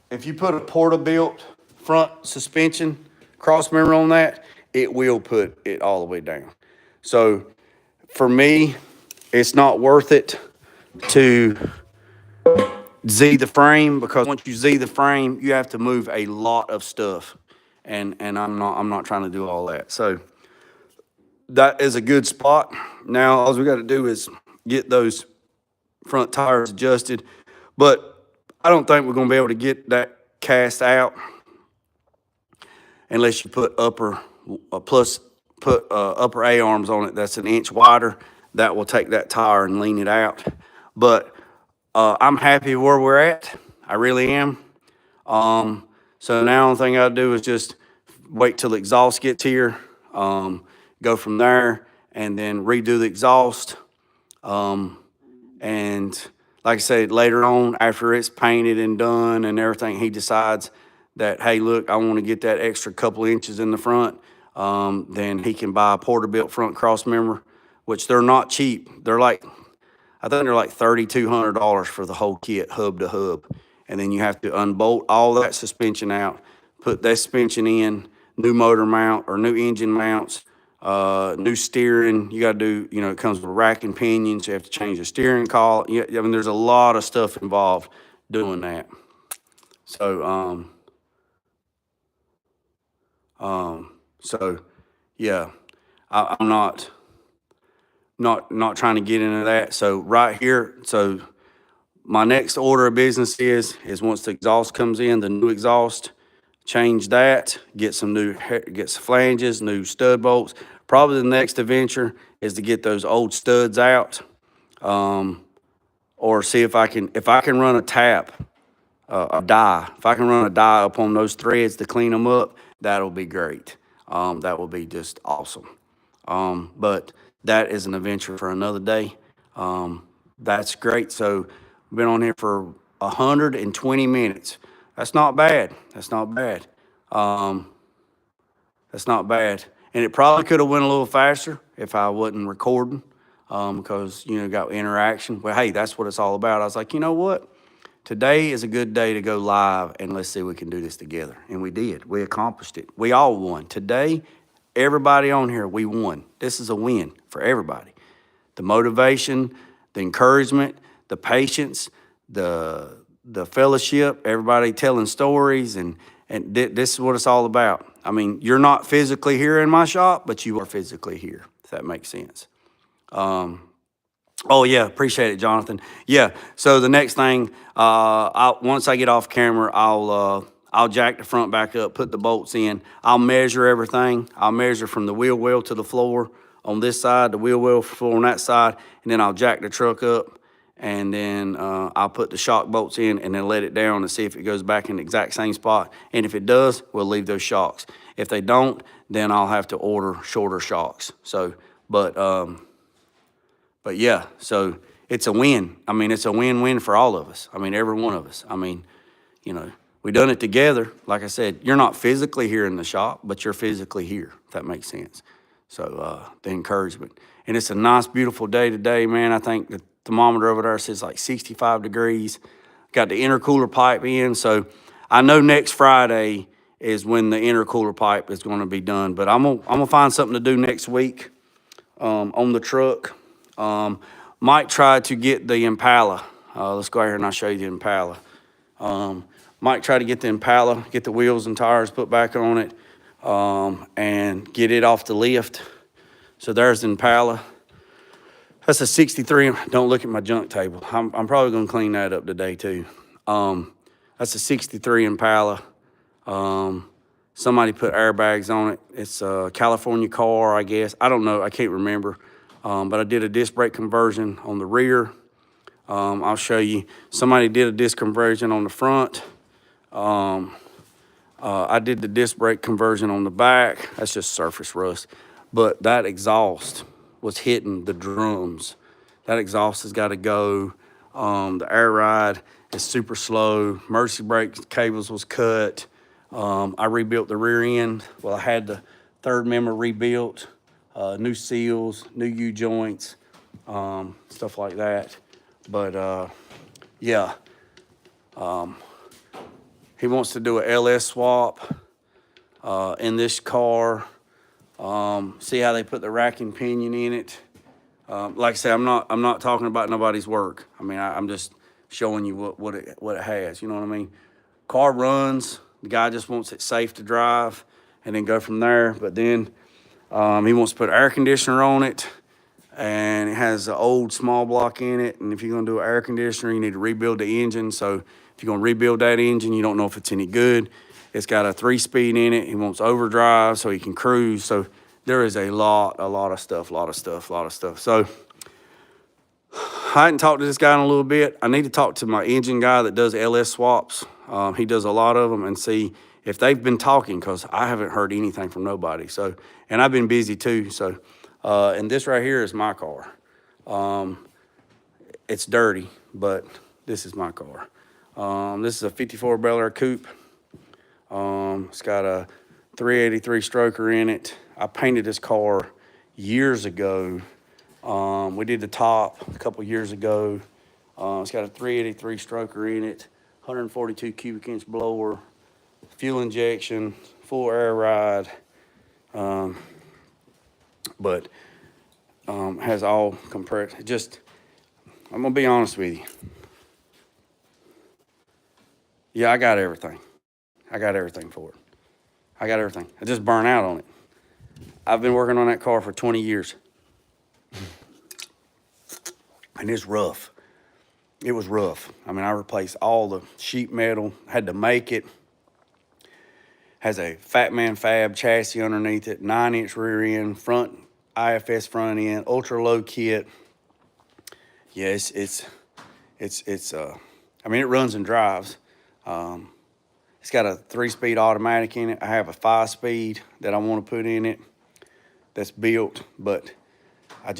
[SPEAKER 2] if you put a Porterbuilt front suspension cross member on that, it will put it all the way down. So for me, it's not worth it to Z the frame, because once you Z the frame, you have to move a lot of stuff. And I'm not trying to do all that. So that is a good spot. Now, all we got to do is get those front tires adjusted. But I don't think we're going to be able to get that cast out unless you put upper A-arms on it that's an inch wider. That will take that tire and lean it out. But I'm happy where we're at. I really am. So now the only thing I do is just wait till the exhaust gets here, go from there, and then redo the exhaust. And like I said, later on, after it's painted and done and everything, he decides that, hey, look, I want to get that extra couple inches in the front. Then he can buy a Porterbuilt front cross member, which they're not cheap. I think they're like $3,200 for the whole kit, hub to hub. And then you have to unbolt all that suspension out, put that suspension in, new motor mount or new engine mounts, new steering. You got to do, it comes with rack and pinions. You have to change the steering column. I mean, there's a lot of stuff involved doing that. So, yeah, I'm not trying to get into that. So right here, so my next order of business is once the exhaust comes in, the new exhaust, change that, get some flanges, new stud bolts. Probably the next adventure is to get those old studs out, or see if I can run a die. If I can run a die up on those threads to clean them up, that'll be great. That will be just awesome. But that is an adventure for another day. That's great. So we've been on here for 120 minutes. That's not bad. That's not bad. That's not bad. And it probably could have went a little faster if I wasn't recording, because, got interaction. Well, hey, that's what it's all about. I was like, you know what? Today is a good day to go live, and let's see if we can do this together. And we did. We accomplished it. We all won. Today, everybody on here, we won. This is a win for everybody. The motivation, the encouragement, the patience, the fellowship, everybody telling stories, and this is what it's all about. I mean, you're not physically here in my shop, but you are physically here, if that makes sense. Oh yeah, appreciate it, Jonathan. Yeah, so the next thing, once I get off camera, I'll jack the front back up, put the bolts in. I'll measure everything. I'll measure from the wheel well to the floor on this side, the wheel well floor on that side, and then I'll jack the truck up, and then I'll put the shock bolts in and then let it down and see if it goes back in the exact same spot. And if it does, we'll leave those shocks. If they don't, then I'll have to order shorter shocks. So, but yeah, so it's a win. I mean, it's a win-win for all of us. I mean, every one of us. I mean, we done it together. Like I said, you're not physically here in the shop, but you're physically here, if that makes sense. So the encouragement. And it's a nice, beautiful day today, man. I think the thermometer over there says like 65 degrees. Got the intercooler pipe in. So I know next Friday is when the intercooler pipe is going to be done. But I'm gonna find something to do next week on the truck. Might try to get the Impala. Let's go out here and I'll show you the Impala. Might try to get the Impala, get the wheels and tires put back on it, and get it off the lift. So there's the Impala. That's a 63. Don't look at my junk table. I'm probably going to clean that up today too. That's a 63 Impala. Somebody put airbags on it. It's a California car, I guess. I don't know. I can't remember. But I did a disc brake conversion on the rear. I'll show you. Somebody did a disc conversion on the front. I did the disc brake conversion on the back. That's just surface rust. But that exhaust was hitting the drums. That exhaust has got to go. The air ride is super slow. Mercy brake cables was cut. I rebuilt the rear end. Well, I had the third member rebuilt, new seals, new U-joints, stuff like that. But yeah, he wants to do a LS swap in this car. See how they put the racking pinion in it. Like I say, I'm not talking about nobody's work. I mean, I'm just showing you what it has. You know what I mean? Car runs. The guy just wants it safe to drive, and then go from there. But then he wants to put air conditioner on it, and it has an old small block in it. And if you're gonna do an air conditioner, you need to rebuild the engine. So if you're gonna rebuild that engine, you don't know if it's any good. It's got a 3-speed in it. He wants overdrive so he can cruise. So there is a lot of stuff. So I hadn't talked to this guy in a little bit. I need to talk to my engine guy that does LS swaps. He does a lot of them, and see if they've been talking, because I haven't heard anything from nobody. So, and I've been busy too. So, and this right here is my car. It's dirty, but this is my car. This is a 54 Bel Air Coupe. It's got a 383 stroker in it. I painted this car years ago. We did the top a couple years ago. It's got a 383 stroker in it, 142 cubic inch blower, fuel injection, full air ride. But has all compressed. I'm gonna be honest with you. Yeah, I got everything. I got everything for it. I got everything. I just burnt out on it. I've been working on that car for 20 years. And it's rough. It was rough. I mean, I replaced all the sheet metal, had to make it. Has a Fat Man Fab chassis underneath it, 9-inch rear end, front IFS front end, ultra low kit. Yeah, I mean, it runs and drives. It's got a 3-speed automatic in it. I have a 5-speed that I want to put in it that's built, but I'm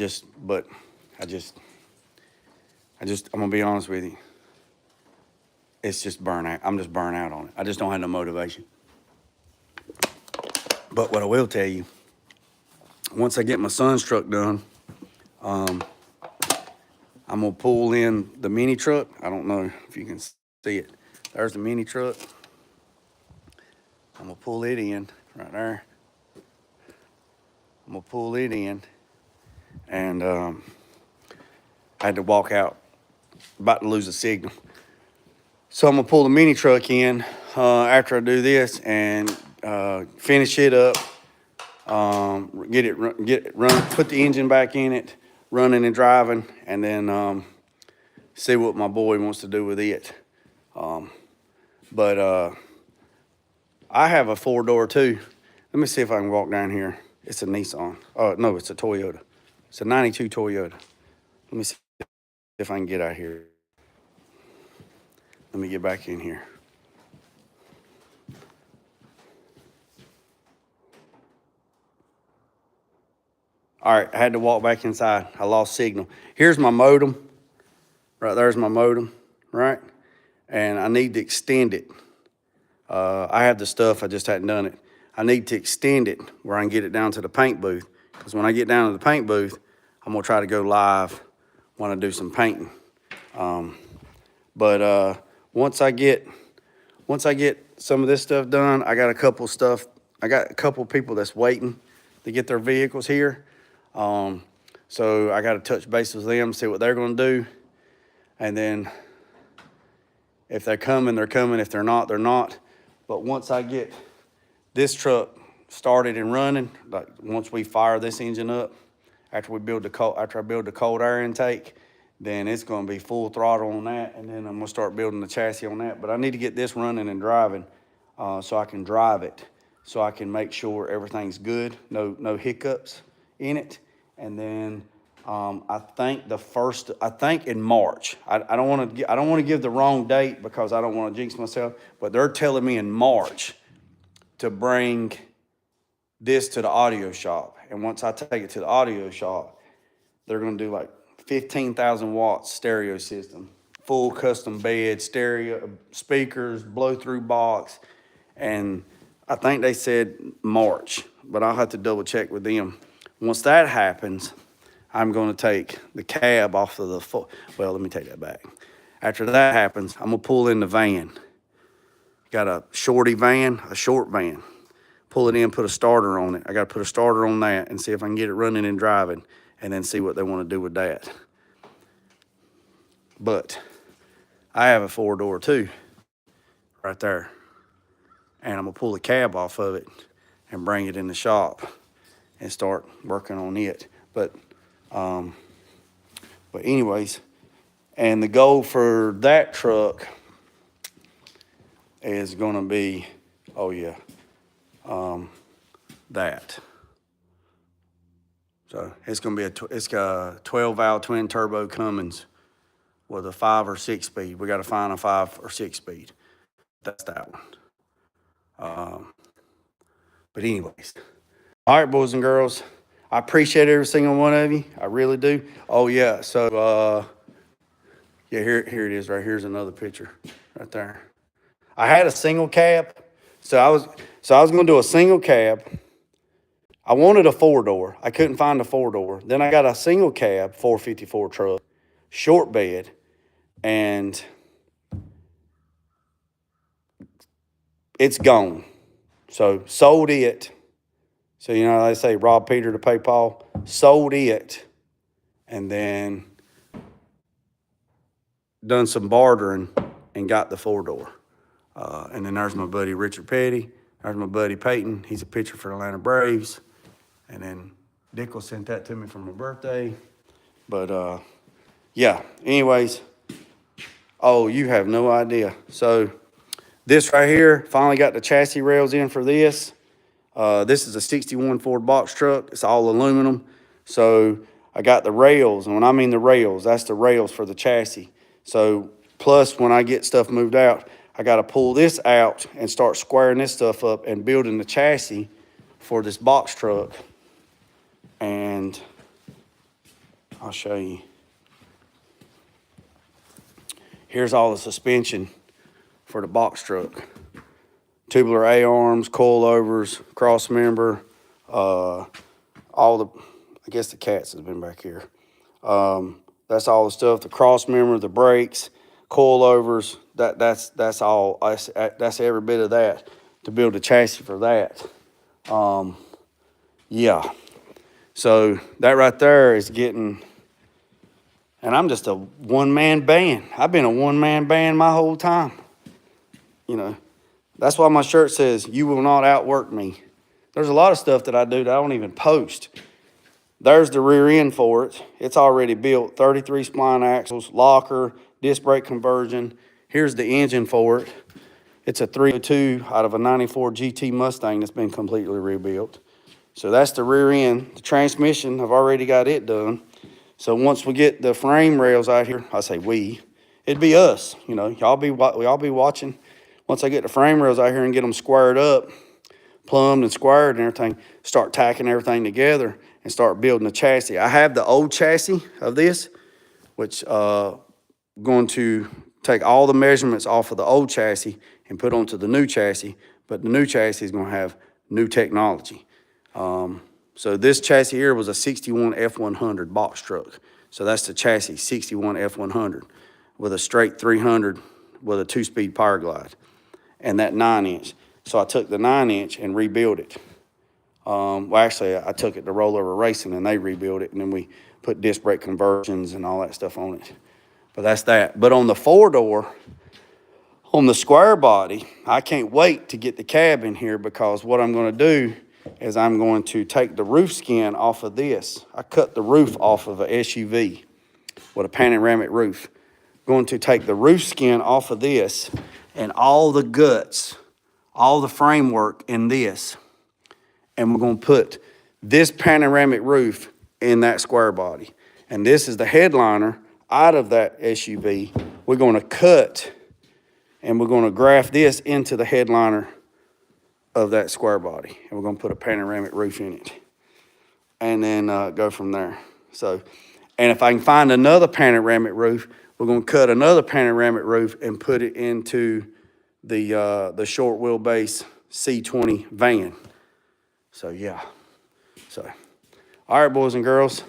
[SPEAKER 2] gonna be honest with you. It's just burnout. I'm just burnt out on it. I just don't have no motivation. But what I will tell you, once I get my son's truck done, I'm gonna pull in the mini truck. I don't know if you can see it. There's the mini truck. I'm gonna pull it in right there. I'm gonna pull it in, and I had to walk out, about to lose a signal. So I'm gonna pull the mini truck in after I do this and finish it up, get it run, put the engine back in it, running and driving, and then see what my boy wants to do with it. But I have a 4-door too. Let me see if I can walk down here. It's a Nissan. Oh, no, it's a Toyota. It's a 92 Toyota. Let me see if I can get out here. Let me get back in here. All right, I had to walk back inside. I lost signal. Here's my modem. Right there's my modem, right? And I need to extend it. I have the stuff, I just hadn't done it. I need to extend it where I can get it down to the paint booth. Because when I get down to the paint booth, I'm gonna try to go live when I do some painting. But once I get some of this stuff done, I got a couple people that's waiting to get their vehicles here. So I got to touch base with them, see what they're gonna do. And then if they're coming, they're coming. If they're not, they're not. But once I get this truck started and running, like once we fire this engine up, after I build the cold air intake, then it's gonna be full throttle on that, and then I'm gonna start building the chassis on that. But I need to get this running and driving so I can drive it, so I can make sure everything's good, no hiccups in it. And then I think in March. I don't want to give the wrong date because I don't want to jinx myself, but they're telling me in March to bring this to the audio shop. And once I take it to the audio shop, they're going to do like 15,000 watts stereo system, full custom bed, stereo speakers, blow through box. And I think they said March, but I'll have to double check with them. Once that happens, I'm going to take the cab off of the, well, let me take that back. After that happens, I'm going to pull in the van. Got a shorty van, a short van. Pull it in, put a starter on it. I got to put a starter on that and see if I can get it running and driving, and then see what they want to do with that. But I have a 4-door too, right there. And I'm going to pull the cab off of it and bring it in the shop and start working on it. But anyways, and the goal for that truck is going to be, oh yeah, that. So it's going to be it's got a 12-valve twin turbo Cummins with a 5 or 6 speed. We got to find a 5 or 6 speed. That's that one. But anyways, all right, boys and girls, I appreciate every single one of you. I really do. Oh yeah, so yeah, here it is. Right here's another picture right there. I had a single cab, so I was going to do a single cab. I wanted a 4-door. I couldn't find a 4-door. Then I got a single cab 454 truck, short bed, and it's gone. So sold it. So, you know, they say rob Peter to pay Paul. Sold it, and then done some bartering and got the 4-door. And then there's my buddy Richard Petty. There's my buddy Peyton. He's a pitcher for the Atlanta Braves. And then Dickel sent that to me for my birthday. But, yeah, anyways. Oh, you have no idea. So this right here, finally got the chassis rails in for this. This is a 61 Ford box truck. It's all aluminum. So I got the rails. And when I mean the rails, that's the rails for the chassis. So plus when I get stuff moved out, I got to pull this out and start squaring this stuff up and building the chassis for this box truck. And I'll show you. Here's all the suspension for the box truck. Tubular A-arms, coilovers, cross member, all the, I guess the cats has been back here. That's all the stuff, the cross member, the brakes, coilovers, that's all, that's every bit of that to build a chassis for that. Yeah. So that right there is getting, and I'm just a one-man band. I've been a one-man band my whole time. You know, that's why my shirt says, "You will not outwork me." There's a lot of stuff that I do that I don't even post. There's the rear end for it. It's already built, 33 spline axles, locker, disc brake conversion. Here's the engine for it. It's a 302 out of a 94 GT Mustang that's been completely rebuilt. So that's the rear end. The transmission, I've already got it done. So once we get the frame rails out here, I say we, it'd be us, you know, y'all be watching. Once I get the frame rails out here and get them squared up, plumbed and squared and everything, start tacking everything together and start building the chassis. I have the old chassis of this, which going to take all the measurements off of the old chassis and put onto the new chassis, but the new chassis is going to have new technology. So this chassis here was a 61 F100 box truck. So that's the chassis, 61 F100 with a straight 300 with a 2-speed power glide and that 9-inch. So I took the 9-inch and rebuilt it. Well, actually, I took it to Rollover Racing and they rebuilt it, and then we put disc brake conversions and all that stuff on it. But that's that. But on the 4-door, on the square body, I can't wait to get the cab in here, because what I'm going to do is I'm going to take the roof skin off of this. I cut the roof off of a SUV with a panoramic roof. Going to take the roof skin off of this and all the guts, all the framework in this, and we're going to put this panoramic roof in that square body. And this is the headliner out of that SUV. We're gonna cut and we're gonna graft this into the headliner of that square body. And we're gonna put a panoramic roof in it. And then go from there. So, and if I can find another panoramic roof, we're gonna cut another panoramic roof and put it into the short wheelbase C20 van. So yeah, so, all right, boys and girls.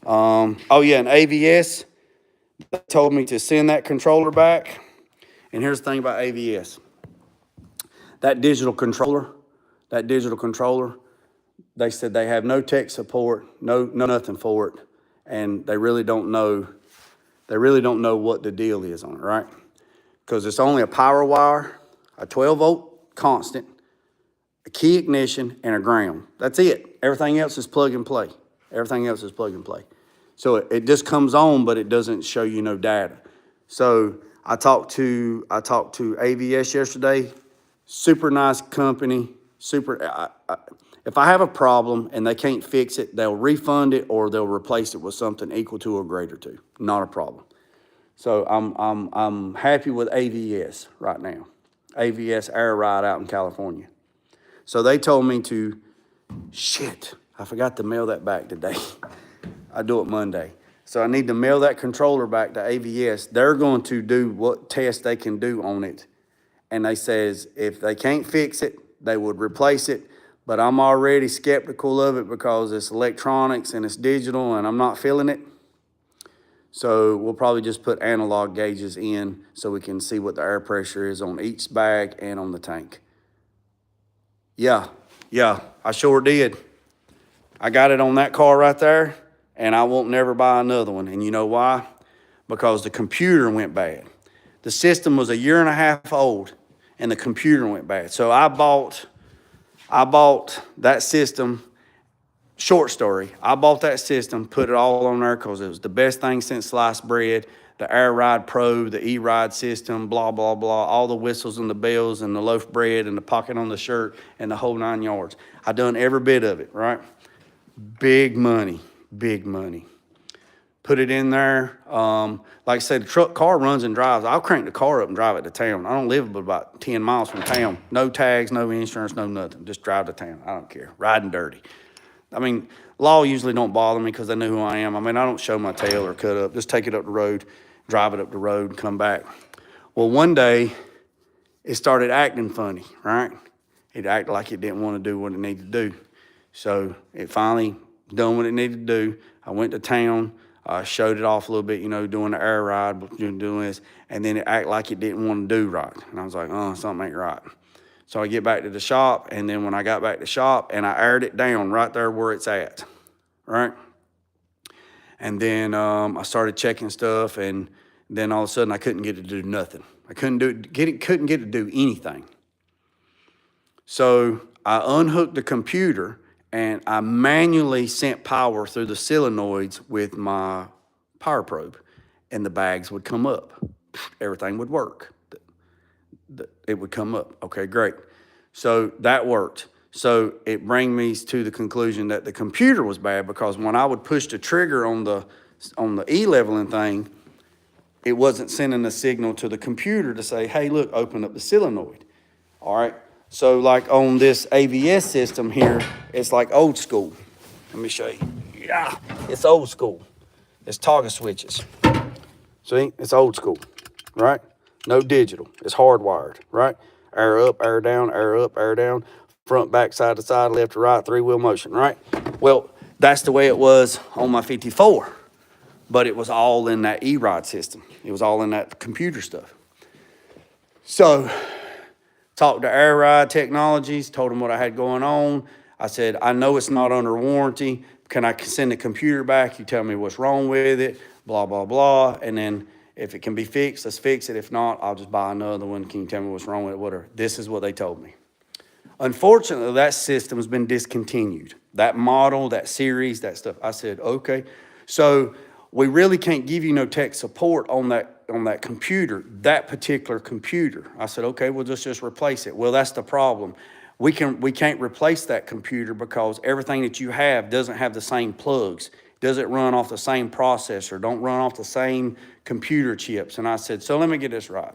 [SPEAKER 2] Oh yeah, and AVS told me to send that controller back. And here's the thing about AVS. That digital controller, they said they have no tech support, no nothing for it, and they really don't know what the deal is on it, right? Because it's only a power wire, a 12-volt constant, a key ignition, and a ground. That's it. Everything else is plug and play. So it just comes on, but it doesn't show you no data. So I talked to AVS yesterday. Super nice company. If I have a problem and they can't fix it, they'll refund it or they'll replace it with something equal to or greater to. Not a problem. So I'm happy with AVS right now. AVS Air Ride out in California. So they told me to, I forgot to mail that back today. I do it Monday. So I need to mail that controller back to AVS. They're going to do what test they can do on it. And they says if they can't fix it, they would replace it. But I'm already skeptical of it because it's electronics and it's digital and I'm not feeling it. So we'll probably just put analog gauges in so we can see what the air pressure is on each bag and on the tank. Yeah, I sure did. I got it on that car right there, and I won't never buy another one. And you know why? Because the computer went bad. The system was 1.5 years old, and the computer went bad. So I bought that system. Short story, I bought that system, put it all on there because it was the best thing since sliced bread. The Air Ride Pro, the E-Ride system, blah, blah, blah, all the whistles and the bells and the loaf bread and the pocket on the shirt and the whole 9 yards. I done every bit of it, right? Big money. Put it in there. Like I said, the car runs and drives. I'll crank the car up and drive it to town. I don't live but about 10 miles from town. No tags, no insurance, no nothing. Just drive to town. I don't care. Riding dirty. I mean, law usually don't bother me because they know who I am. I mean, I don't show my tail or cut up. Just take it up the road, drive it up the road, and come back. Well, one day, it started acting funny, right? It acted like it didn't want to do what it needed to do. So it finally done what it needed to do. I went to town, showed it off a little bit, doing the air ride, doing this, and then it acted like it didn't want to do right. And I was like, something ain't right. So I get back to the shop, and then when I got back to the shop, and I aired it down right there where it's at, right? And then I started checking stuff, and then all of a sudden I couldn't get it to do nothing. I couldn't get it to do anything. So I unhooked the computer, and I manually sent power through the solenoids with my power probe, and the bags would come up. Everything would work. It would come up. Okay, great. So that worked. So it brings me to the conclusion that the computer was bad because when I would push the trigger on the E-leveling thing, it wasn't sending a signal to the computer to say, hey, look, open up the solenoid. All right. So like on this AVS system here, it's like old school. Let me show you. Yeah, it's old school. It's toggle switches. See, it's old school, right? No digital. It's hardwired, right? Air up, air down, air up, air down. Front, back, side to side, left to right, 3-wheel motion, right? Well, that's the way it was on my 54. But it was all in that E-Ride system. It was all in that computer stuff. So, talked to Air Ride Technologies, told them what I had going on. I said, I know it's not under warranty. Can I send the computer back? You tell me what's wrong with it, blah, blah, blah. And then if it can be fixed, let's fix it. If not, I'll just buy another one. Can you tell me what's wrong with it? Whatever. This is what they told me. Unfortunately, that system's been discontinued. That model, that series, that stuff. I said, okay. So we really can't give you no tech support on that computer, that particular computer. I said, okay, we'll just replace it. Well, that's the problem. We can't replace that computer because everything that you have doesn't have the same plugs. Does it run off the same processor? Don't run off the same computer chips? And I said, so let me get this right.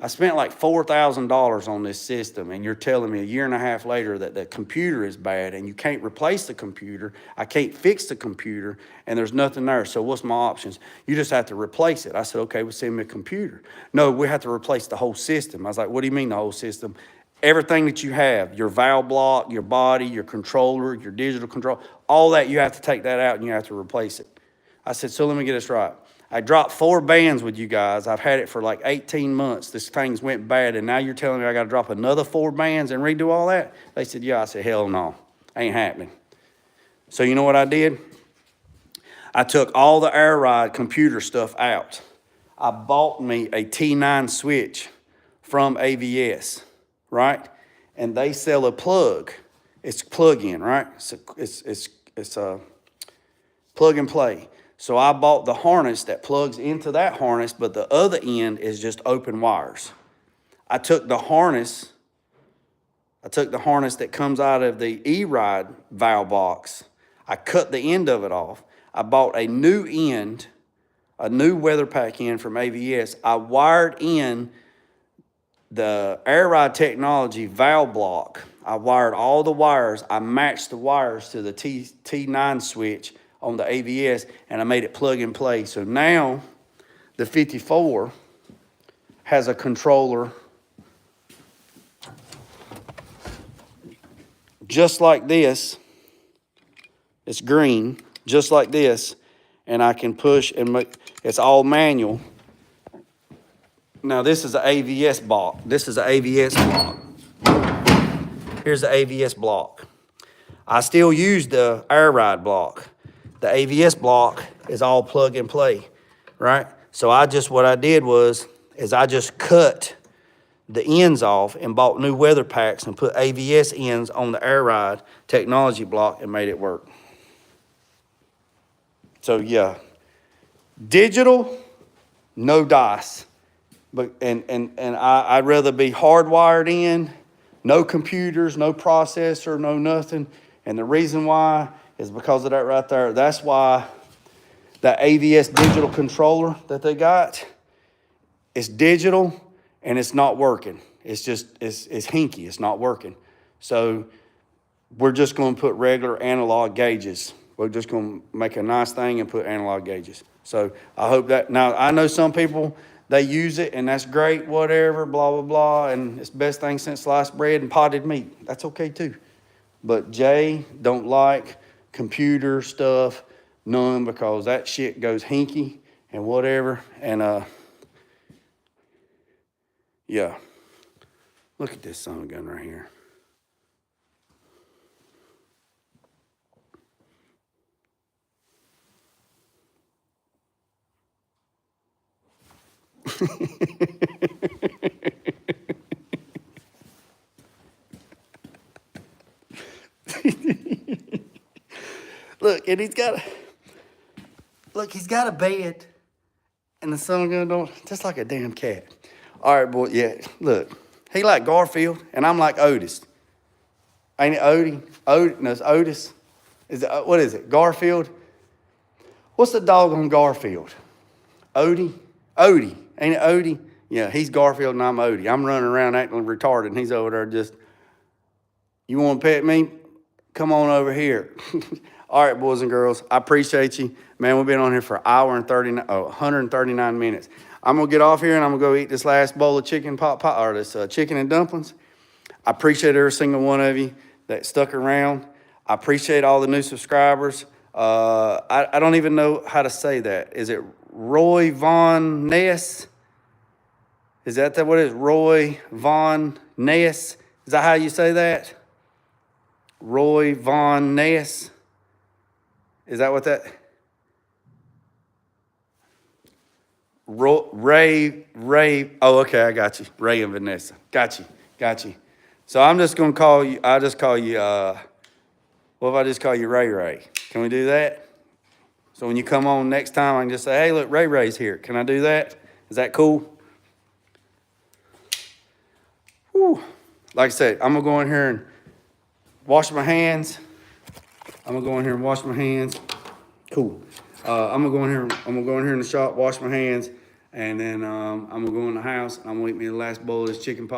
[SPEAKER 2] I spent like $4,000 on this system, and you're telling me a year and a half later that the computer is bad and you can't replace the computer, I can't fix the computer, and there's nothing there. So what's my options? You just have to replace it. I said, okay, well, send me a computer. No, we have to replace the whole system. I was like, what do you mean the whole system? Everything that you have, your valve block, your body, your controller, your digital control, all that, you have to take that out and you have to replace it. I said, so let me get this right. I dropped 4 bands with you guys. I've had it for like 18 months. This thing's went bad, and now you're telling me I got to drop another 4 bands and redo all that? They said, yeah. I said, hell no, ain't happening. So you know what I did? I took all the Air Ride computer stuff out. I bought me a T9 switch from AVS, right? And they sell a plug. It's plug-in, right? It's a plug and play. So I bought the harness that plugs into that harness, but the other end is just open wires. I took the harness that comes out of the E-Ride valve box. I cut the end of it off. I bought a new end, a new weather pack end from AVS. I wired in the Air Ride Technology valve block. I wired all the wires. I matched the wires to the T9 switch on the AVS, and I made it plug and play. So now the 54 has a controller just like this. It's green, just like this, and I can push and make, it's all manual. Now this is an AVS block. This is an AVS block. Here's the AVS block. I still use the Air Ride block. The AVS block is all plug and play, right? So what I did was I just cut the ends off and bought new weather packs and put AVS ends on the Air Ride Technology block and made it work. So yeah, digital, no dice. But I'd rather be hardwired in, no computers, no processor, no nothing. And the reason why is because of that right there. That's why that AVS digital controller that they got, it's digital and it's not working. It's just, it's hinky, it's not working. So we're just gonna put regular analog gauges. We're just gonna make a nice thing and put analog gauges. So I hope that, now I know some people, they use it and that's great, whatever, blah, blah, blah, and it's the best thing since sliced bread and potted meat. That's okay too. But Jay don't like computer stuff, none, because that shit goes hinky and whatever. And yeah, look at this son of a gun right here. Look, and he's got a bed, and the son of a gun don't, just like a damn cat. All right, boy, yeah, look, he like Garfield, and I'm like Otis. Ain't it Odie? No, it's Otis. What is it, Garfield? What's the dog on Garfield? Odie? Odie, ain't it Odie? Yeah, he's Garfield and I'm Odie. I'm running around acting retarded, and he's over there just, you want to pet me? Come on over here. All right, boys and girls, I appreciate you. Man, we've been on here for an hour and 139 minutes. I'm going to get off here, and I'm going to go eat this last bowl of chicken chicken and dumplings. I appreciate every single one of you that stuck around. I appreciate all the new subscribers. I don't even know how to say that. Is it Roy Von Ness? Is that what it is? Roy Von Ness? Is that how you say that? Roy Von Ness? Is that what that? Ray. Oh, okay, I got you. Ray and Vanessa. Got you. So I'm just going to call you, I'll just call you, what if I just call you Ray? Can we do that? So when you come on next time, I can just say, hey, look, Ray's here. Can I do that? Is that cool? Whew. Like I said, I'm going to go in here and wash my hands. Because Cool. I'm gonna go in here. I'm gonna go in here in the shop, wash my hands, and then I'm gonna go in the house. I'm gonna eat me the last bowl of this chicken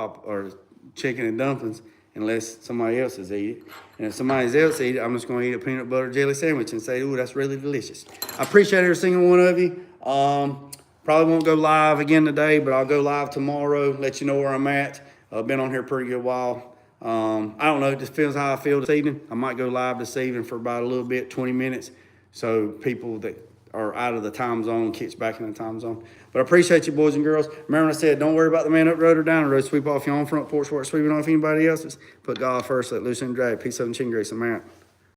[SPEAKER 2] and dumplings, unless somebody else has eaten it. And if somebody else eat it, I'm just gonna eat a peanut butter jelly sandwich and say, "Ooh, that's really delicious." I appreciate every single one of you. Probably won't go live again today, but I'll go live tomorrow. Let you know where I'm at. I've been on here a pretty good while. I don't know. It just feels how I feel this evening. I might go live this evening for about a little bit, 20 minutes. So people that are out of the time zone catch back in the time zone. But I appreciate you, boys and girls. Remember what I said, don't worry about the man up the road or down the road. Sweep off your own front porch, start sweeping off anybody else's. Put God first, let loose and drag. Peace, love, and chin grace. I'm out.